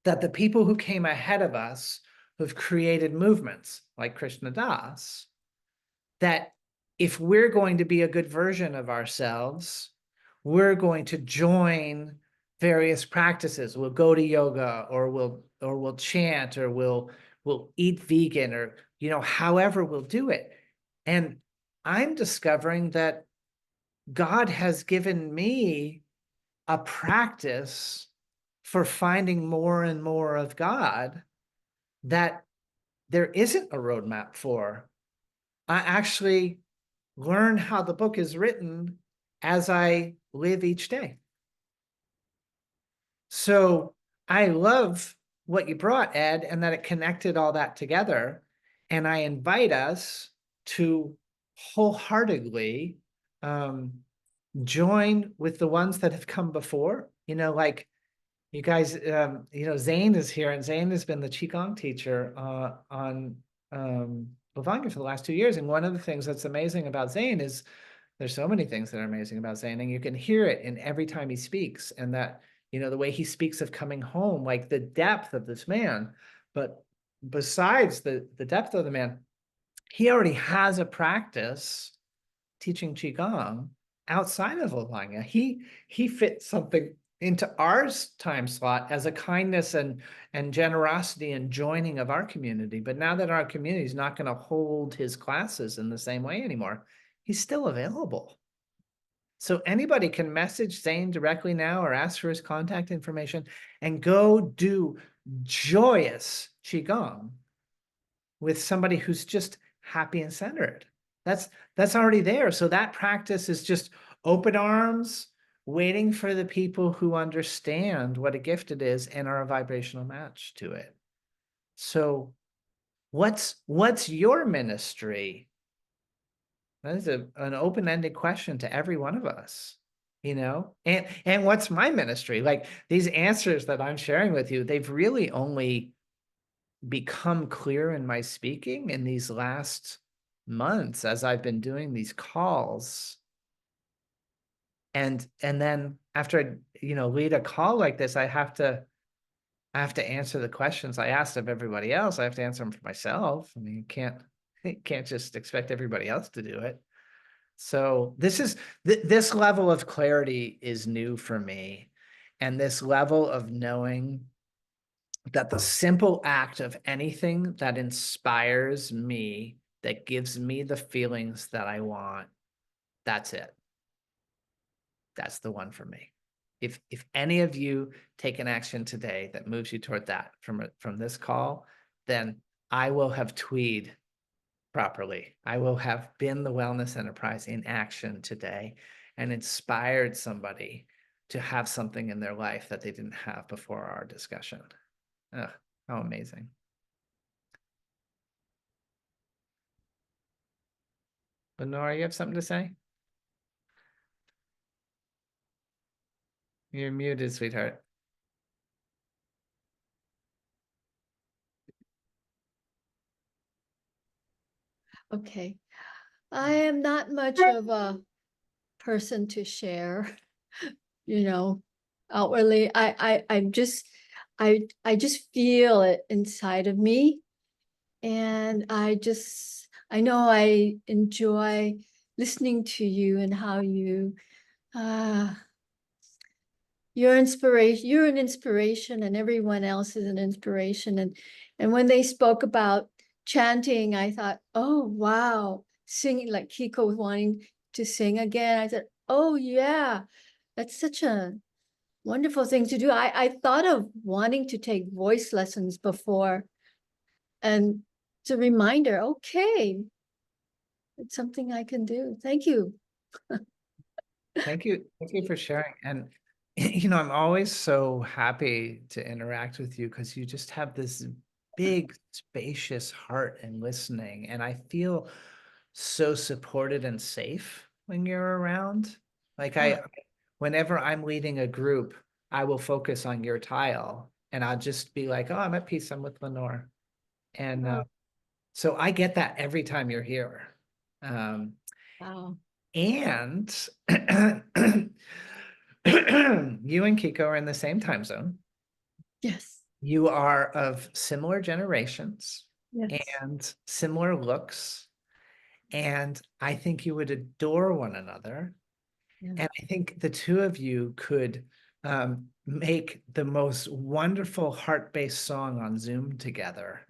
that the people who came ahead of us who've created movements like Krishna Das, that if we're going to be a good version of ourselves, we're going to join various practices. We'll go to yoga or we'll chant or we'll eat vegan or, you know, however we'll do it. And I'm discovering that God has given me a practice for finding more and more of God that there isn't a roadmap for. I actually learn how the book is written as I live each day. So I love what you brought, Ed, and that it connected all that together. And I invite us to wholeheartedly join with the ones that have come before, you know, like you guys, you know, Zane is here and Zane has been the Qigong teacher on Bhavanga for the last 2 years. And one of the things that's amazing about Zane is there's so many things that are amazing about Zane, and you can hear it in every time he speaks, and that, you know, the way he speaks of coming home, like the depth of this man. But besides the depth of the man, he already has a practice teaching Qigong outside of Bhavanga. He fits something into our time slot as a kindness and generosity and joining of our community. But now that our community is not going to hold his classes in the same way anymore, he's still available. So anybody can message Zane directly now or ask for his contact information and go do joyous Qigong with somebody who's just happy and centered. That's already there. So that practice is just open arms, waiting for the people who understand what a gift it is and are a vibrational match to it. So what's your ministry? That is an open-ended question to every one of us, you know? And what's my ministry? Like these answers that I'm sharing with you, they've really only become clear in my speaking in these last months as I've been doing these calls. And then after I, you know, lead a call like this, I have to answer the questions I asked of everybody else. I have to answer them for myself. I mean, you can't just expect everybody else to do it. So this level of clarity is new for me. And this level of knowing that the simple act of anything that inspires me, that gives me the feelings that I want, that's it. That's the one for me. If any of you take an action today that moves you toward that from this call, then I will have tweed properly. I will have been the wellness enterprise in action today and inspired somebody to have something in their life that they didn't have before our discussion. Ugh, how amazing. Lenora, you have something to say? You're muted, sweetheart. Okay. I am not much of a person to share, you know, outwardly. I'm just, I just feel it inside of me. And I know I enjoy listening to you and how you, you're an inspiration and everyone else is an inspiration. And when they spoke about chanting, I thought, oh, wow, singing like Kiko was wanting to sing again. I said, oh yeah, that's such a wonderful thing to do. I thought of wanting to take voice lessons before. And it's a reminder, okay, it's something I can do. Thank you. Thank you. Thank you for sharing. And, I'm always so happy to interact with you because you just have this big, spacious heart and listening. And I feel so supported and safe when you're around. Like whenever I'm leading a group, I will focus on your tile and I'll just be like, oh, I'm at peace. I'm with Lenore. And so I get that every time you're here. Wow. And you and Kiko are in the same time zone. Yes. You are of similar generations Yes. and similar looks. And I think you would adore one another. Yeah. And I think the two of you could make the most wonderful heart-based song on Zoom together.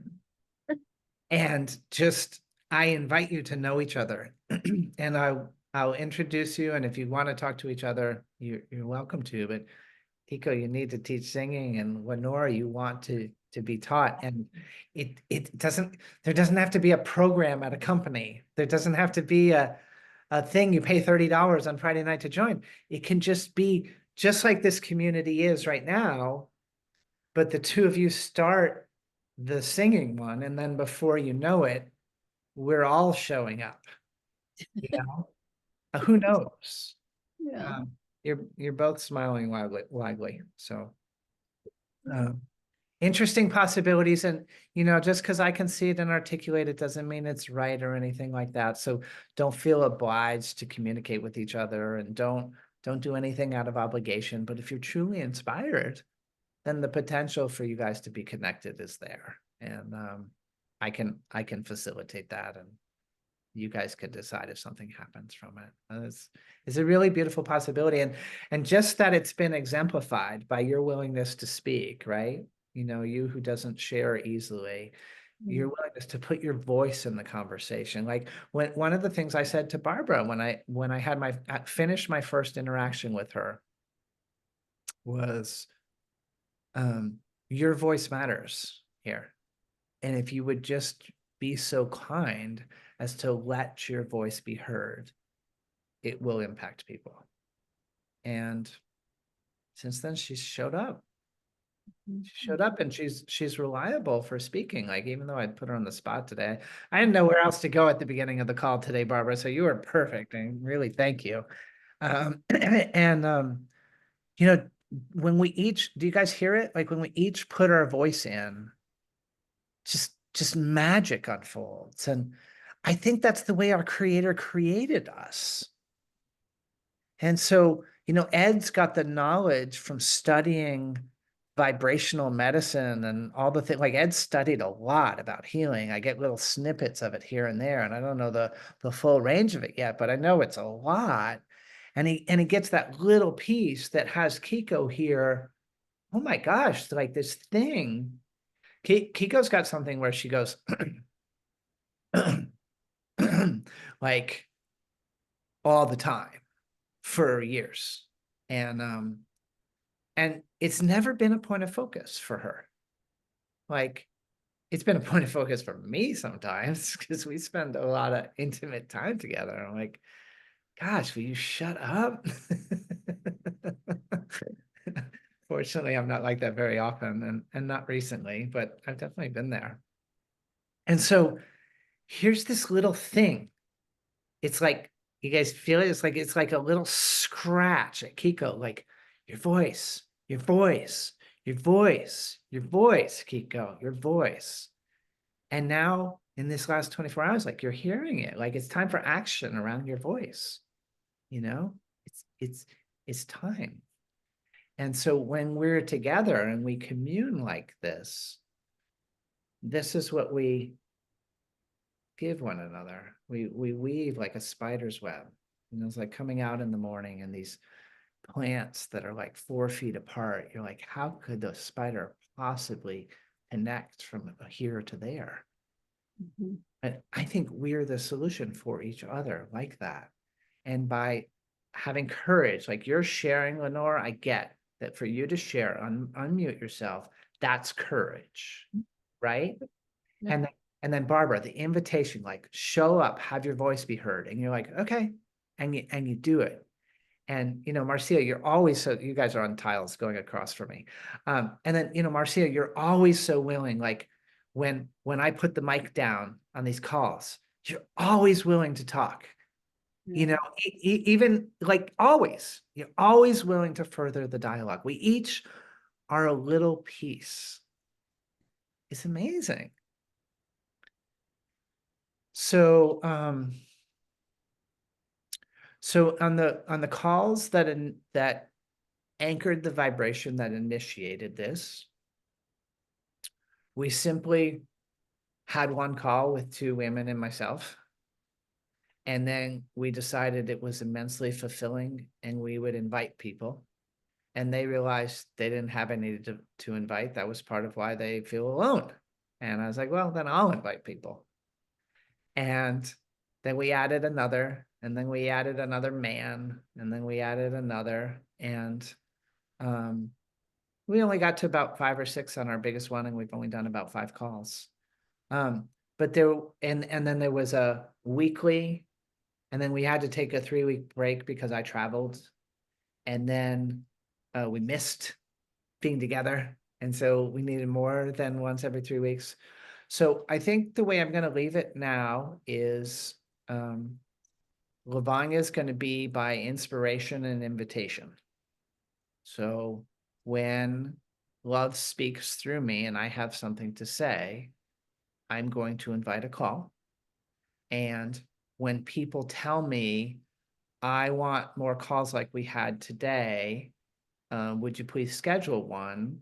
And just, I invite you to know each other. And I'll introduce you. And if you want to talk to each other, you're welcome to. But Kiko, you need to teach singing, and Lenora, you want to be taught. And there doesn't have to be a program at a company. There doesn't have to be a thing you pay $30 on Friday night to join. It can just be just like this community is right now, but the two of you start the singing one, and then before you know it, we're all showing up. Who knows? Yeah. You're both smiling widely. So interesting possibilities. And just because I can see it and articulate it doesn't mean it's right or anything like that. So don't feel obliged to communicate with each other, and don't do anything out of obligation. But if you're truly inspired, then the potential for you guys to be connected is there. And I can facilitate that, and you guys could decide if something happens from it. It's a really beautiful possibility. And just that it's been exemplified by your willingness to speak, right? You who doesn't share easily, your willingness to put your voice in the conversation. Like one of the things I said to Barbara when I had finished my first interaction with her was, your voice matters here. And if you would just be so kind as to let your voice be heard, it will impact people. And since then, she's showed up. She showed up, and she's reliable for speaking. Like, even though I put her on the spot today, I didn't know where else to go at the beginning of the call today, Barbara. So you were perfect, and really thank you. When we each, do you guys hear it? Like when we each put our voice in, just magic unfolds. And I think that's the way our Creator created us. And so, Ed's got the knowledge from studying vibrational medicine and all the things. Like Ed studied a lot about healing. I get little snippets of it here and there, and I don't know the full range of it yet, but I know it's a lot. And he gets that little piece that has Kiko here. Oh my gosh, like this thing Kiko's got something where she goes like all the time for years. And it's never been a point of focus for her. Like, it's been a point of focus for me sometimes because we spend a lot of intimate time together. I'm like, gosh, will you shut up? Fortunately, I'm not like that very often and not recently, but I've definitely been there. And so here's this little thing. It's like, you guys feel it? It's like a little scratch at Kiko, like your voice, your voice, your voice, your voice, Kiko, your voice. And now in this last 24 hours, like you're hearing it, like it's time for action around your voice. You know, it's time. And so when we're together and we commune like this is what we give one another. We weave like a spider's web. And it's like coming out in the morning and these plants that are like 4 feet apart. You're like, how could the spider possibly connect from here to there? Mhm. And I think we're the solution for each other like that. And by having courage, like you're sharing, Lenore, I get that for you to share, unmute yourself, that's courage, right? Yeah. And then Barbara, the invitation, like show up, have your voice be heard. And you're like, okay. And you do it. And, you know, Marcia, you're always so, you guys are on tiles going across from me. And then, you know, Marcia, you're always so willing, like when I put the mic down on these calls, you're always willing to talk. You know, even like always, you're always willing to further the dialogue. We each are a little piece. It's amazing. So, so on the calls that anchored the vibration that initiated this, we simply had one call with 2 women and myself. And then we decided it was immensely fulfilling and we would invite people. And they realized they didn't have any to invite. That was part of why they feel alone. And I was like, well, then I'll invite people. And then we added another, and then we added another man, and then we added another. And we only got to about 5 or 6 on our biggest one, and we've only done about 5 calls. But there, and then there was a weekly, and then we had to take a 3-week break because I traveled. And then we missed being together. And so we needed more than once every 3 weeks. So I think the way I'm going to leave it now is Lavanya is going to be by inspiration and invitation. So when love speaks through me and I have something to say, I'm going to invite a call. And when people tell me, I want more calls like we had today, would you please schedule one?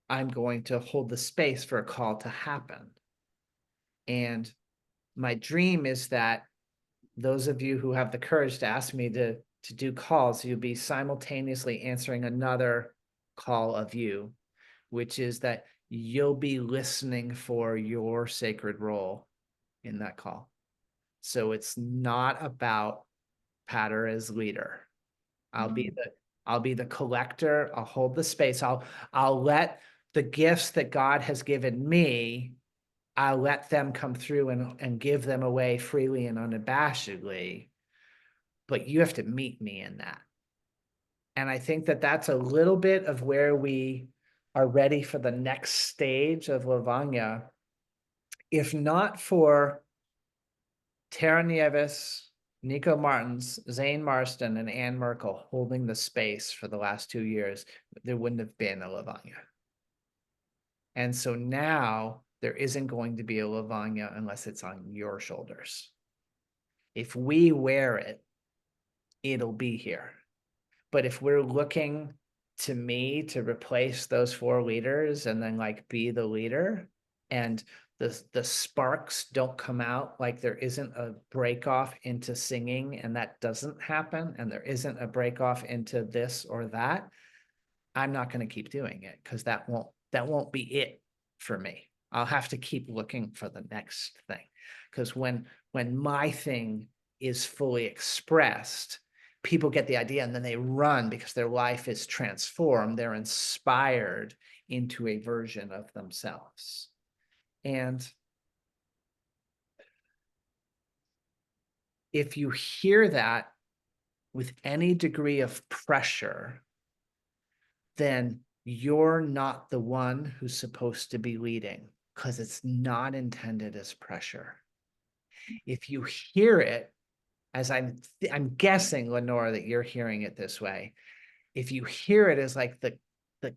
I'm going to hold the space for a call to happen. And my dream is that those of you who have the courage to ask me to do calls, you'll be simultaneously answering another call of you, which is that you'll be listening for your sacred role in that call. So it's not about Patter as leader. I'll be the collector. I'll hold the space. I'll let the gifts that God has given me, I'll let them come through and give them away freely and unabashedly. But you have to meet me in that. And I think that that's a little bit of where we are ready for the next stage of Lavanya. If not for Tara Nieves, Nico Martins, Zane Marston, and Ann Merkel holding the space for the last 2 years, there wouldn't have been a Lavanya. And so now there isn't going to be a Lavanya unless it's on your shoulders. If we wear it, it'll be here. But if we're looking to me to replace those 4 leaders and then like be the leader, and the sparks don't come out, like there isn't a break off into singing and that doesn't happen, and there isn't a break off into this or that, I'm not going to keep doing it because that won't be it. for me. I'll have to keep looking for the next thing. Because when my thing is fully expressed, people get the idea and then they run because their life is transformed. They're inspired into a version of themselves. And if you hear that with any degree of pressure, then you're not the one who's supposed to be leading, because it's not intended as pressure. If you hear it, as I'm guessing, Lenora, that you're hearing it this way, if you hear it as like the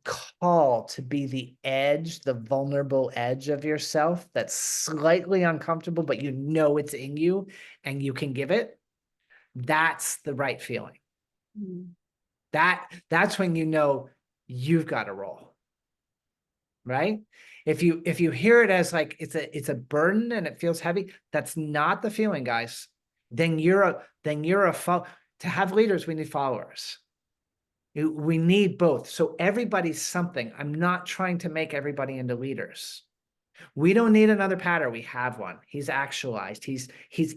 call to be the edge, the vulnerable edge of yourself that's slightly uncomfortable, but you know it's in you and you can give it, that's the right feeling. That's when you know you've got to roll. Right? If you hear it as like it's a burden and it feels heavy, that's not the feeling, guys. Then you're a to have leaders, we need followers. We need both. So everybody's something. I'm not trying to make everybody into leaders. We don't need another Patter. We have one. He's actualized. He's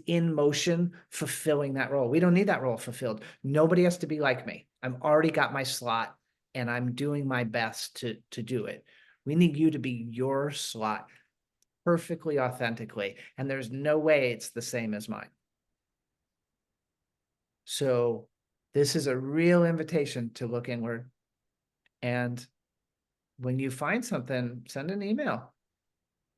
in motion, fulfilling that role. We don't need that role fulfilled. Nobody has to be like me. I'm already got my slot and I'm doing my best to do it. We need you to be your slot perfectly authentically. And there's no way it's the same as mine. So this is a real invitation to look inward. And when you find something, send an email.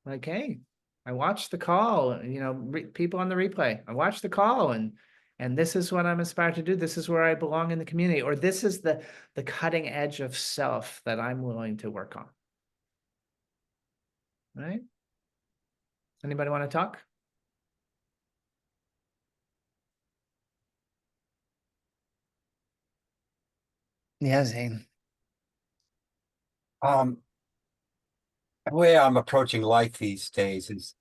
Like, hey, I watched the call, you know, people on the replay. I watched the call and this is what I'm inspired to do. This is where I belong in the community, or this is the cutting edge of self that I'm willing to work on. Right? Anybody want to talk? Yeah, Zane. The way I'm approaching life these days is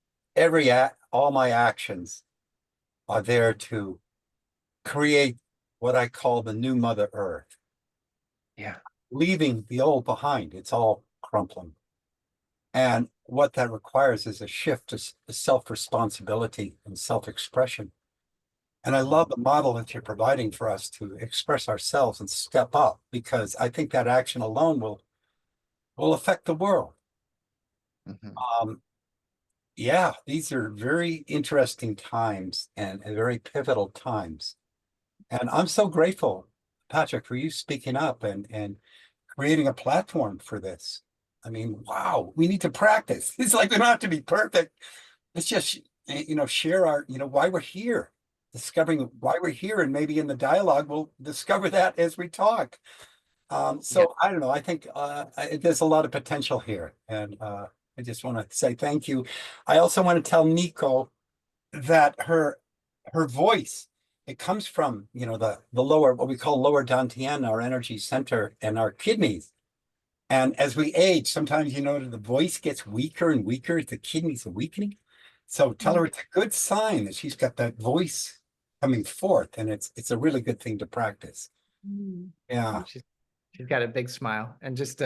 all my actions are there to create what I call the new Mother Earth. Yeah. Leaving the old behind, it's all crumbling. And what that requires is a shift to self-responsibility and self-expression. And I love the model that you're providing for us to express ourselves and step up, because I think that action alone will affect the world. Yeah, these are very interesting times and very pivotal times. And I'm so grateful, Patrick, for you speaking up and creating a platform for this. I mean, wow, we need to practice. It's like we don't have to be perfect. Let's just, share our, why we're here, discovering why we're here. And maybe in the dialogue, we'll discover that as we talk. So I don't know. I think there's a lot of potential here. And I just want to say thank you. I also want to tell Nico that her voice, it comes from, the lower, what we call lower dantian, our energy center, and our kidneys. And as we age, sometimes, the voice gets weaker and weaker. The kidneys are weakening. So tell her it's a good sign that she's got that voice coming forth, and it's a really good thing to practice. Yeah. She's got a big smile, and just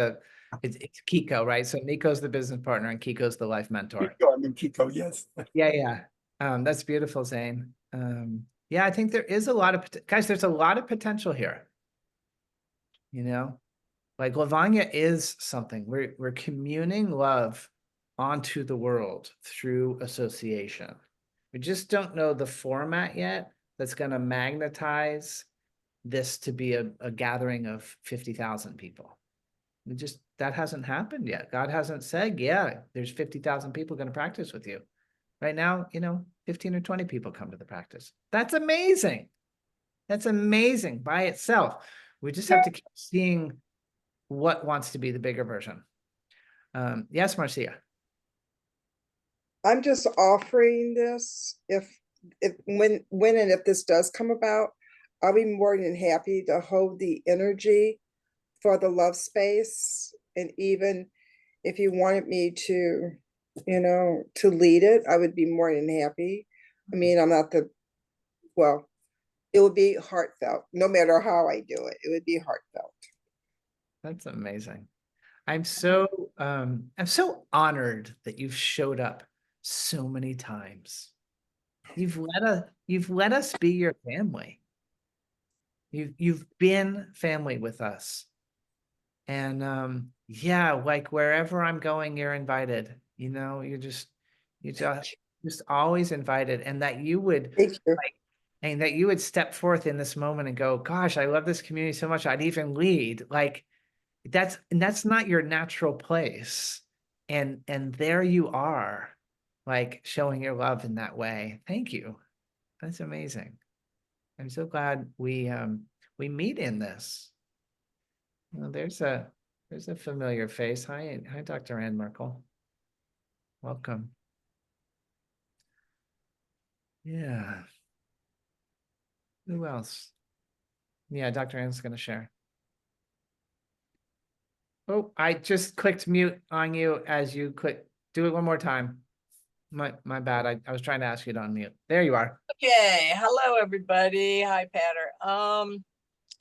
it's Kiko, right? So Nico's the business partner and Kiko's the life mentor. Kiko, yes. Yeah. That's beautiful, Zane. Yeah, I think there is a lot of guys. There's a lot of potential here. Like Lavanya is something. We're communing love onto the world through association. We just don't know the format yet that's going to magnetize this to be a gathering of 50,000 people. That hasn't happened yet. God hasn't said, yeah, there's 50,000 people going to practice with you. Right now, 15 or 20 people come to the practice. That's amazing. That's amazing by itself. We just have to keep seeing what wants to be the bigger version. Yes, Marcia. I'm just offering this. When and if this does come about, I'll be more than happy to hold the energy for the love space. And even if you wanted me to, to lead it, I would be more than happy. I mean, I'm not it would be heartfelt. No matter how I do it, it would be heartfelt. That's amazing. I'm so honored that you've showed up so many times. You've let us be your family. You've been family with us. And yeah, like wherever I'm going, you're invited. You know, you just always invited. And that you would Thank you. and that you would step forth in this moment and go, gosh, I love this community so much. I'd even lead. Like that's not your natural place. And there you are, like showing your love in that way. Thank you. That's amazing. I'm so glad we meet in this. Well, there's a familiar face. Hi, Dr. Ann Merkel. Welcome. Yeah. Who else? Yeah, Dr. Ann's going to share. Oh, I just clicked mute on you as you click. Do it one more time. My bad. I was trying to ask you to unmute. There you are. Okay, hello everybody. Hi, Patter.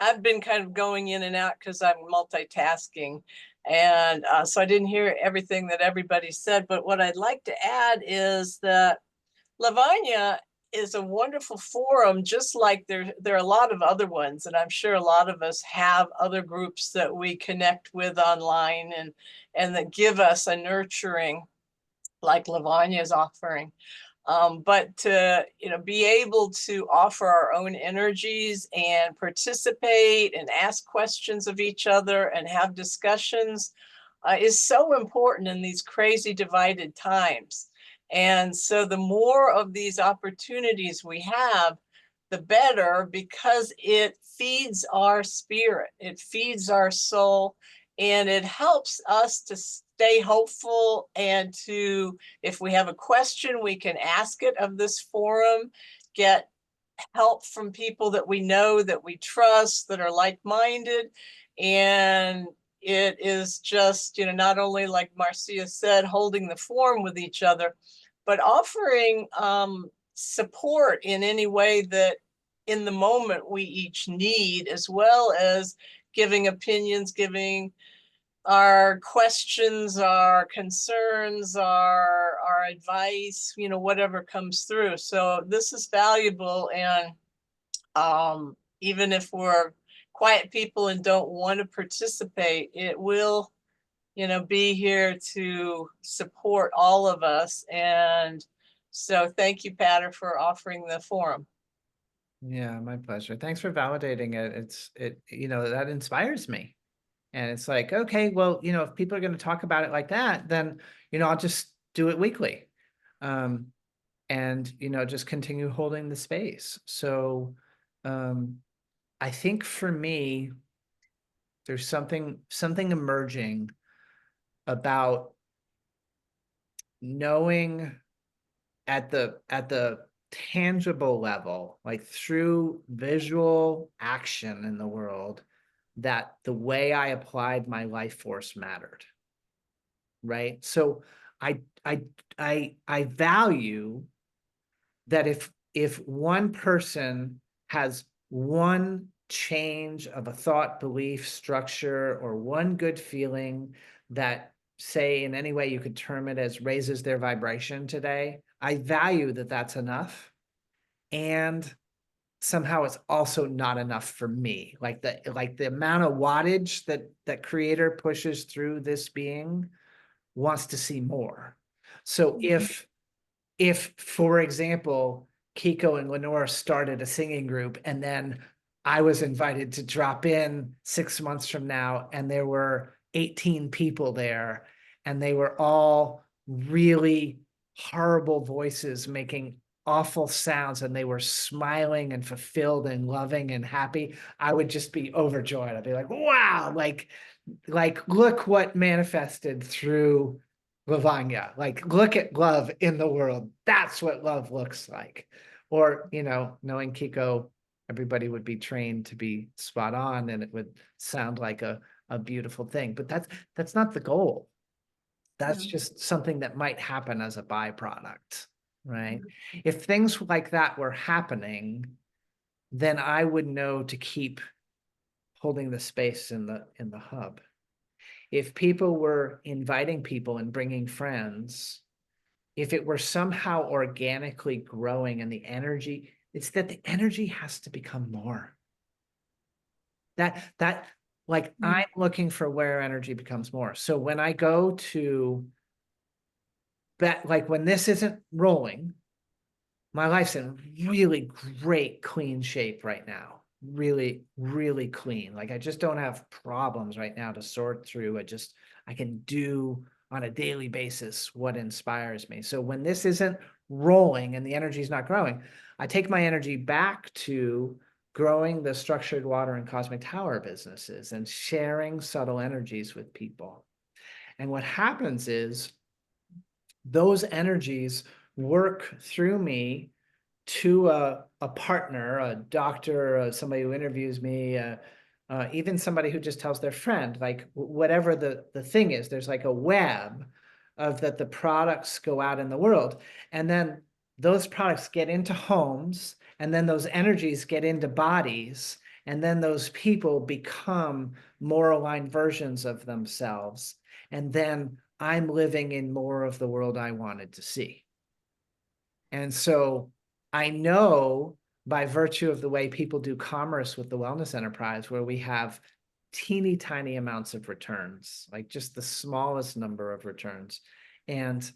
I've been kind of going in and out because I'm multitasking, and so I didn't hear everything that everybody said. But what I'd like to add is that Lavanya is a wonderful forum, just like there are a lot of other ones, and I'm sure a lot of us have other groups that we connect with online and that give us a nurturing, like Lavanya is offering. But to be able to offer our own energies and participate and ask questions of each other and have discussions is so important in these crazy divided times. And so the more of these opportunities we have, the better, because it feeds our spirit, it feeds our soul, and it helps us to stay hopeful and to, if we have a question, we can ask it of this forum, get help from people that we know, that we trust, that are like-minded. And it is just, not only, like Marcia said, holding the forum with each other, but offering support in any way that in the moment we each need, as well as giving opinions, giving our questions, our concerns, our advice, whatever comes through. So this is valuable. And even if we're quiet people and don't want to participate, it will, be here to support all of us. And so thank you, Patter, for offering the forum. Yeah, my pleasure. Thanks for validating it. That inspires me. And it's like, okay, well, if people are going to talk about it like that, then, I'll just do it weekly. And, just continue holding the space. So, I think for me, there's something emerging about knowing at the tangible level, like through visual action in the world, that the way I applied my life force mattered. Right. So I value that if one person has one change of a thought, belief, structure, or one good feeling that, say, in any way you could term it as raises their vibration today, I value that that's enough. And somehow it's also not enough for me. Like the amount of wattage that creator pushes through this being wants to see more. So if for example, Kiko and Lenore started a singing group, and then I was invited to drop in 6 months from now, and there were 18 people there, and they were all really horrible voices making awful sounds, and they were smiling and fulfilled and loving and happy, I would just be overjoyed. I'd be like, wow, like look what manifested through Lavanya. Like, look at love in the world. That's what love looks like. Or, knowing Kiko, everybody would be trained to be spot on, and it would sound like a beautiful thing. But that's not the goal. That's just something that might happen as a byproduct, right? If things like that were happening, then I would know to keep holding the space in the hub. if people were inviting people and bringing friends, if it were somehow organically growing and the energy, it's that the energy has to become more. Like I'm looking for where energy becomes more. So when I go to that, like when this isn't rolling, my life's in really great, clean shape right now. Really, really clean. Like I just don't have problems right now to sort through. I can do on a daily basis what inspires me. So when this isn't rolling and the energy is not growing, I take my energy back to growing the structured water and cosmic tower businesses and sharing subtle energies with people. And what happens is those energies work through me to a partner, a doctor, somebody who interviews me, even somebody who just tells their friend, like whatever the thing is, there's like a web of that the products go out in the world. And then those products get into homes, and then those energies get into bodies, and then those people become more aligned versions of themselves. And then I'm living in more of the world I wanted to see. And so I know by virtue of the way people do commerce with the wellness enterprise, where we have teeny tiny amounts of returns, like just the smallest number of returns. And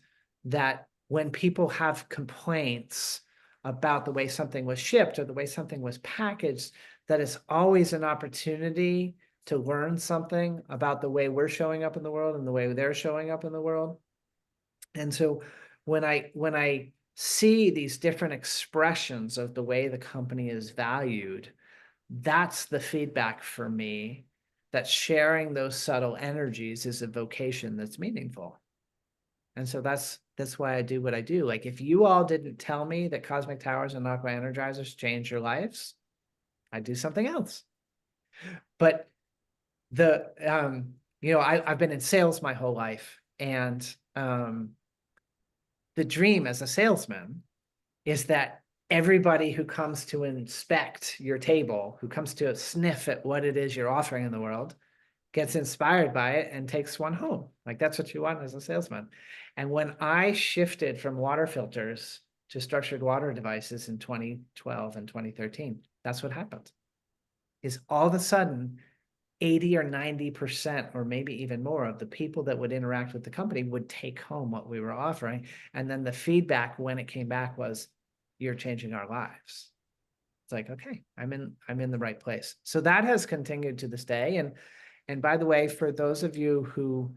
that when people have complaints about the way something was shipped or the way something was packaged, that is always an opportunity to learn something about the way we're showing up in the world and the way they're showing up in the world. And so when I see these different expressions of the way the company is valued, that's the feedback for me that sharing those subtle energies is a vocation that's meaningful. And so that's why I do what I do. Like if you all didn't tell me that Cosmic Towers and Aqua Energizers change your lives, I'd do something else. But I've been in sales my whole life, and the dream as a salesman is that everybody who comes to inspect your table, who comes to sniff at what it is you're offering in the world, gets inspired by it and takes one home. Like that's what you want as a salesman. And when I shifted from water filters to structured water devices in 2012 and 2013, that's what happened. Is all of a sudden 80 or 90% or maybe even more of the people that would interact with the company would take home what we were offering. And then the feedback when it came back was, you're changing our lives. It's like, okay, I'm in the right place. So that has continued to this day. And by the way, for those of you who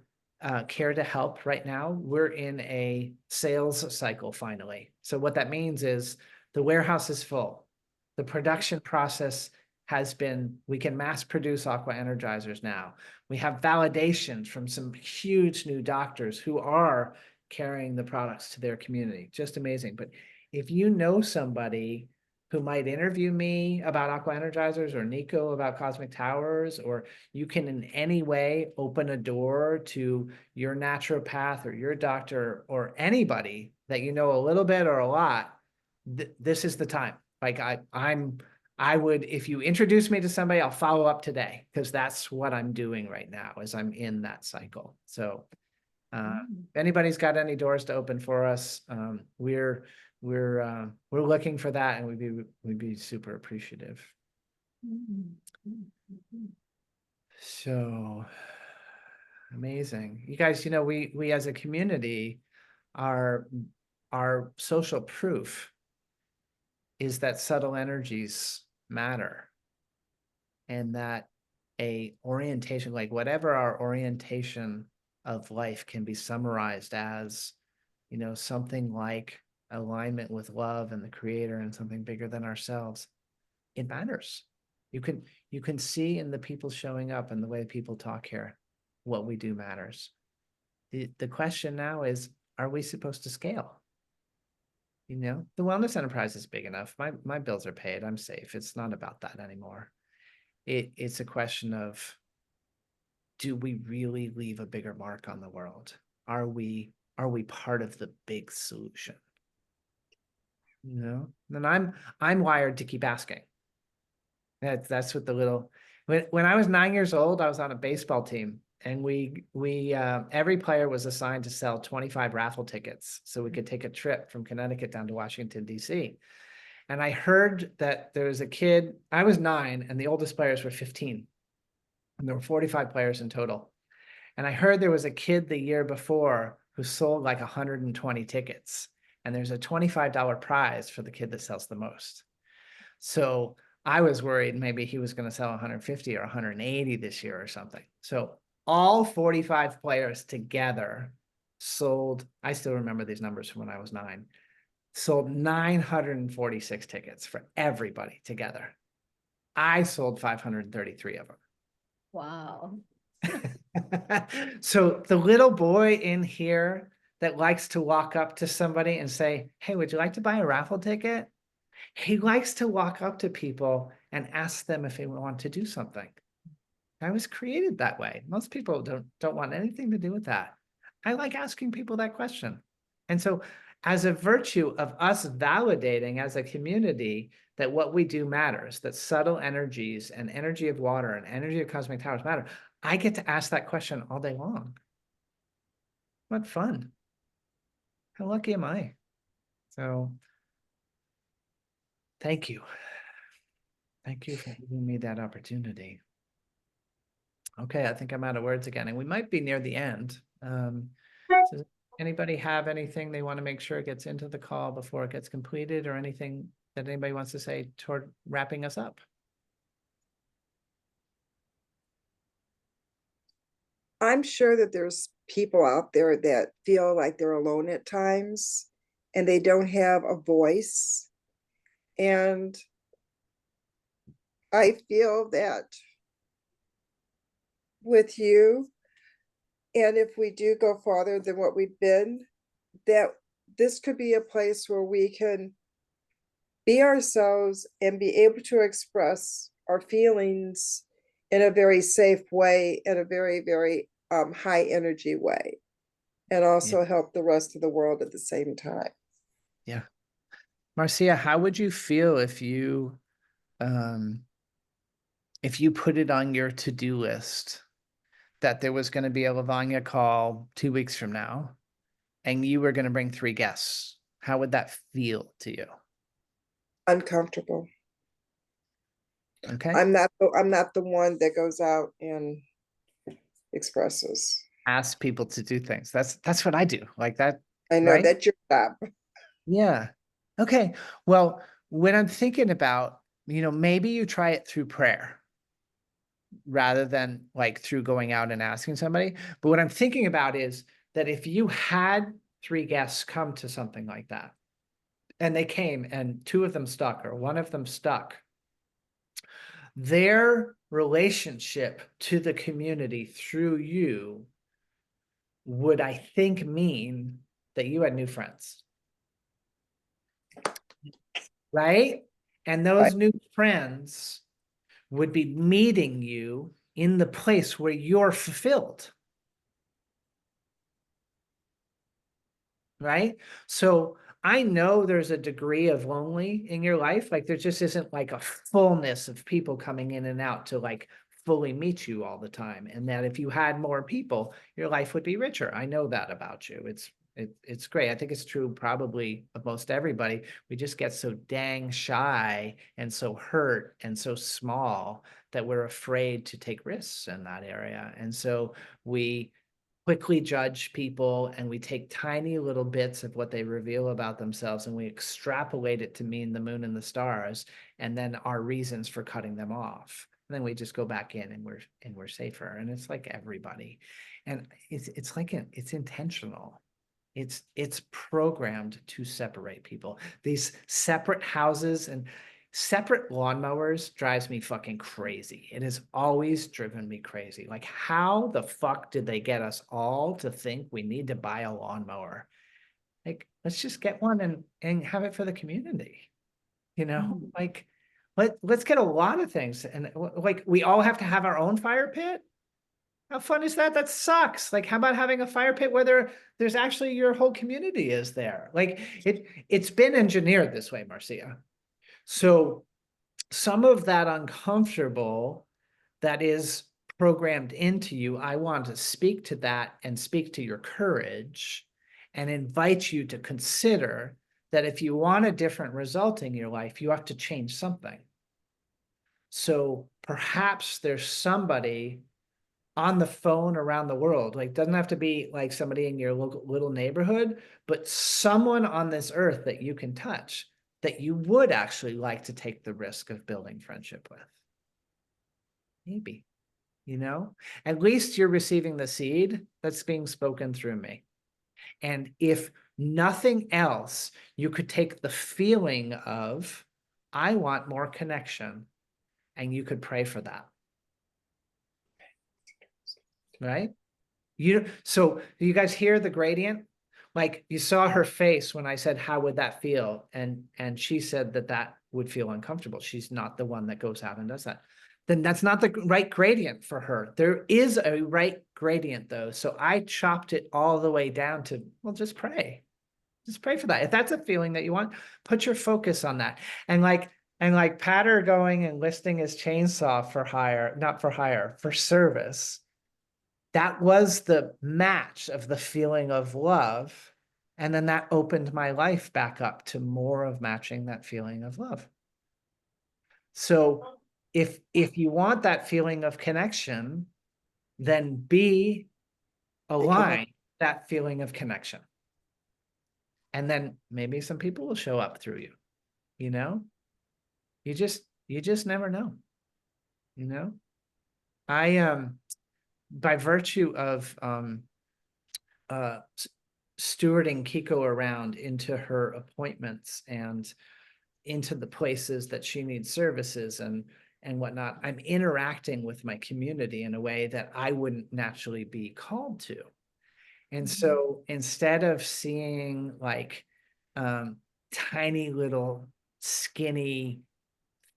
care to help right now, we're in a sales cycle finally. So what that means is the warehouse is full. The production process has been, we can mass produce Aqua Energizers now. We have validations from some huge new doctors who are carrying the products to their community. Just amazing. But if you know somebody who might interview me about Aqua Energizers or Nico about Cosmic Towers, or you can in any way open a door to your naturopath or your doctor or anybody that you know a little bit or a lot, this is the time. Like I would, if you introduce me to somebody, I'll follow up today, because that's what I'm doing right now, is I'm in that cycle. So if anybody's got any doors to open for us, we're looking for that, and we'd be super appreciative. So amazing. You guys, we as a community, our social proof is that subtle energies matter, and that a orientation, like whatever our orientation of life, can be summarized as, something like alignment with love and the creator and something bigger than ourselves. It matters. You can see in the people showing up and the way people talk here, what we do matters. The question now is, are we supposed to scale? The wellness enterprise is big enough. My bills are paid. I'm safe. It's not about that anymore. It's a question of, do we really leave a bigger mark on the world? Are we part of the big solution? And I'm wired to keep asking. That's what when I was 9 years old, I was on a baseball team, and every player was assigned to sell 25 raffle tickets so we could take a trip from Connecticut down to Washington, DC. And I heard that there was a kid, I was 9 and the oldest players were 15. And there were 45 players in total. And I heard there was a kid the year before who sold like 120 tickets. And there's a $25 prize for the kid that sells the most. So I was worried maybe he was going to sell 150 or 180 this year or something. So all 45 players together sold, I still remember these numbers from when I was 9, sold 946 tickets for everybody together. I sold 533 of them. Wow. So the little boy in here that likes to walk up to somebody and say, hey, would you like to buy a raffle ticket? He likes to walk up to people and ask them if they want to do something. I was created that way. Most people don't want anything to do with that. I like asking people that question. And so as a virtue of us validating as a community that what we do matters, that subtle energies and energy of water and energy of cosmic towers matter, I get to ask that question all day long. What fun. How lucky am I? So thank you. Thank you for giving me that opportunity. Okay, I think I'm out of words again, and we might be near the end. Does anybody have anything they want to make sure gets into the call before it gets completed, or anything that anybody wants to say toward wrapping us up? I'm sure that there's people out there that feel like they're alone at times and they don't have a voice. And I feel that with you, and if we do go farther than what we've been, that this could be a place where we can be ourselves and be able to express our feelings in a very safe way, in a very, very high energy way, and also help the rest of the world at the same time. Yeah. Marcia, how would you feel if you put it on your to-do list that there was going to be a Lavanya call 2 weeks from now and you were going to bring 3 guests? How would that feel to you? Uncomfortable. Okay. I'm not the one that goes out and expresses. Ask people to do things. That's what I do. Like that. I know, right? that's your job. Yeah. Okay. Well, when I'm thinking about, maybe you try it through prayer rather than like through going out and asking somebody. But what I'm thinking about is that if you had 3 guests come to something like that, and they came and 2 of them stuck or 1 of them stuck, their relationship to the community through you would, I think, mean that you had new friends. Right? And those new friends would be meeting you in the place where you're fulfilled. Right? So I know there's a degree of lonely in your life. Like there just isn't like a fullness of people coming in and out to like fully meet you all the time. And that if you had more people, your life would be richer. I know that about you. It's great. I think it's true probably of most everybody. We just get so dang shy and so hurt and so small that we're afraid to take risks in that area. And so we quickly judge people and we take tiny little bits of what they reveal about themselves and we extrapolate it to mean the moon and the stars and then our reasons for cutting them off. And then we just go back in and we're safer. And it's like everybody. And it's like it's intentional. It's programmed to separate people. These separate houses and separate lawnmowers drives me fucking crazy. It has always driven me crazy. Like, how the fuck did they get us all to think we need to buy a lawnmower? Like, let's just get one and have it for the community. Like let's get a lot of things. And like, we all have to have our own fire pit. How fun is that? That sucks. Like, how about having a fire pit where there's actually your whole community is there? Like it's been engineered this way, Marcia. So some of that uncomfortable that is programmed into you. I want to speak to that and speak to your courage and invite you to consider that if you want a different result in your life, you have to change something. So perhaps there's somebody on the phone around the world, like doesn't have to be like somebody in your local little neighborhood, but someone on this earth that you can touch that you would actually like to take the risk of building friendship with. Maybe, at least you're receiving the seed that's being spoken through me. And if nothing else, you could take the feeling of, I want more connection, and you could pray for that. Right? So you guys hear the gradient? Like you saw her face when I said, how would that feel? And she said that would feel uncomfortable. She's not the one that goes out and does that. Then that's not the right gradient for her. There is a right gradient though. So I chopped it all the way down to, well, just pray. Just pray for that. If that's a feeling that you want, put your focus on that. And like Patter going and listing his chainsaw for hire, not for hire, for service. That was the match of the feeling of love. And then that opened my life back up to more of matching that feeling of love. So if you want that feeling of connection, then be aligned that feeling of connection. And then maybe some people will show up through you, you just never know, I, by virtue of, stewarding Kiko around into her appointments and into the places that she needs services and whatnot, I'm interacting with my community in a way that I wouldn't naturally be called to. And so instead of seeing like tiny little skinny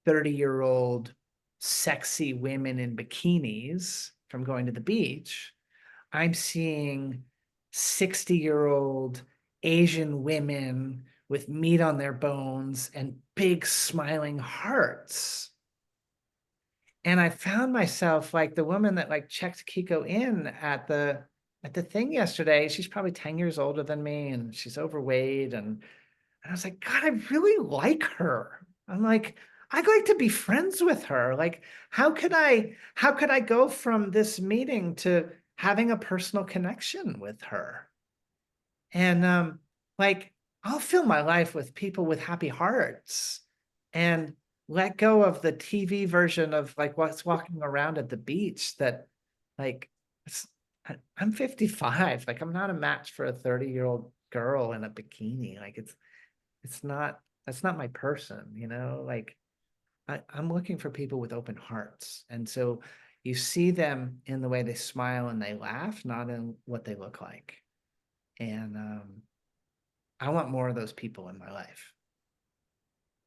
30-year-old sexy women in bikinis from going to the beach, I'm seeing 60-year-old Asian women with meat on their bones and big smiling hearts. And I found myself like the woman that like checked Kiko in at the thing yesterday. She's probably 10 years older than me and she's overweight. And I was like, God, I really like her. I'm like, I'd like to be friends with her. Like, how could I go from this meeting to having a personal connection with her? And like, I'll fill my life with people with happy hearts and let go of the TV version of like what's walking around at the beach that like, I'm 55. Like, I'm not a match for a 30-year-old girl in a bikini. Like that's not my person, like I'm looking for people with open hearts. And so you see them in the way they smile and they laugh, not in what they look like. And I want more of those people in my life.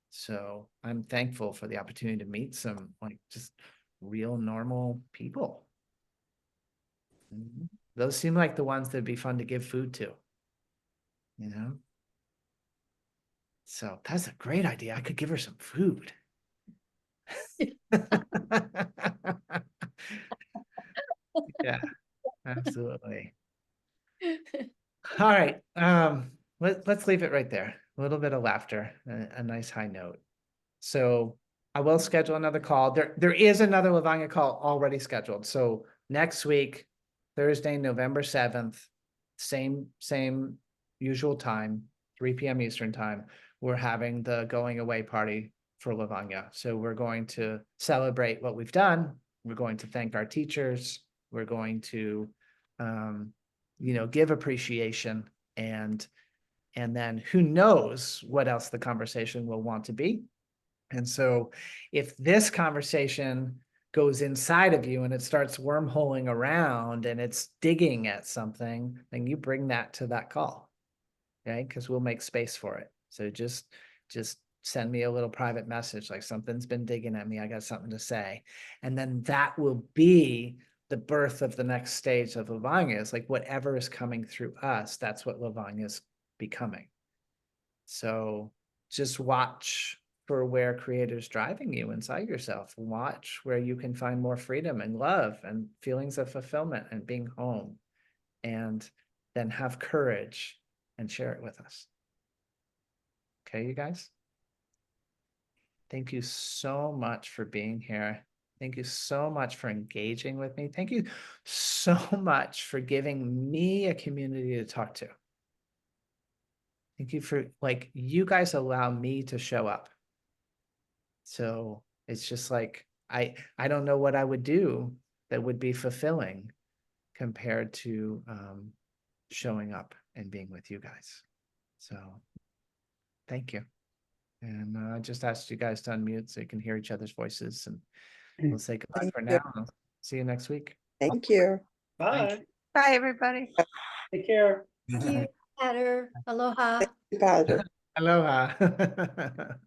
So I'm thankful for the opportunity to meet some like just real normal people. Those seem like the ones that'd be fun to give food to, So that's a great idea. I could give her some food. Yeah, absolutely. All right. Let's leave it right there. A little bit of laughter, a nice high note. So I will schedule another call. There is another Lavanya call already scheduled. So next week, Thursday, November 7th, same usual time, 3 p.m. Eastern time, we're having the going away party for Lavanya. So we're going to celebrate what we've done. We're going to thank our teachers. We're going to, give appreciation and then who knows what else the conversation will want to be. And so if this conversation goes inside of you and it starts wormholing around and it's digging at something, then you bring that to that call, okay? Because we'll make space for it. So just send me a little private message, like something's been digging at me. I got something to say. And then that will be the birth of the next stage of Lavanya. Is like whatever is coming through us, that's what Lavanya is becoming. So just watch for where creator's driving you inside yourself. Watch where you can find more freedom and love and feelings of fulfillment and being home. And then have courage and share it with us. Okay, you guys? Thank you so much for being here. Thank you so much for engaging with me. Thank you so much for giving me a community to talk to. Thank you for, like, you guys allow me to show up. So it's just like, I don't know what I would do that would be fulfilling compared to showing up and being with you guys. So thank you. And I just asked you guys to unmute so you can hear each other's voices, and we'll say goodbye Thank for you. now. I'll see you next week. Thank you. Bye. Bye, everybody. Take care. Thank you, Patter. Aloha. Patrick. Aloha.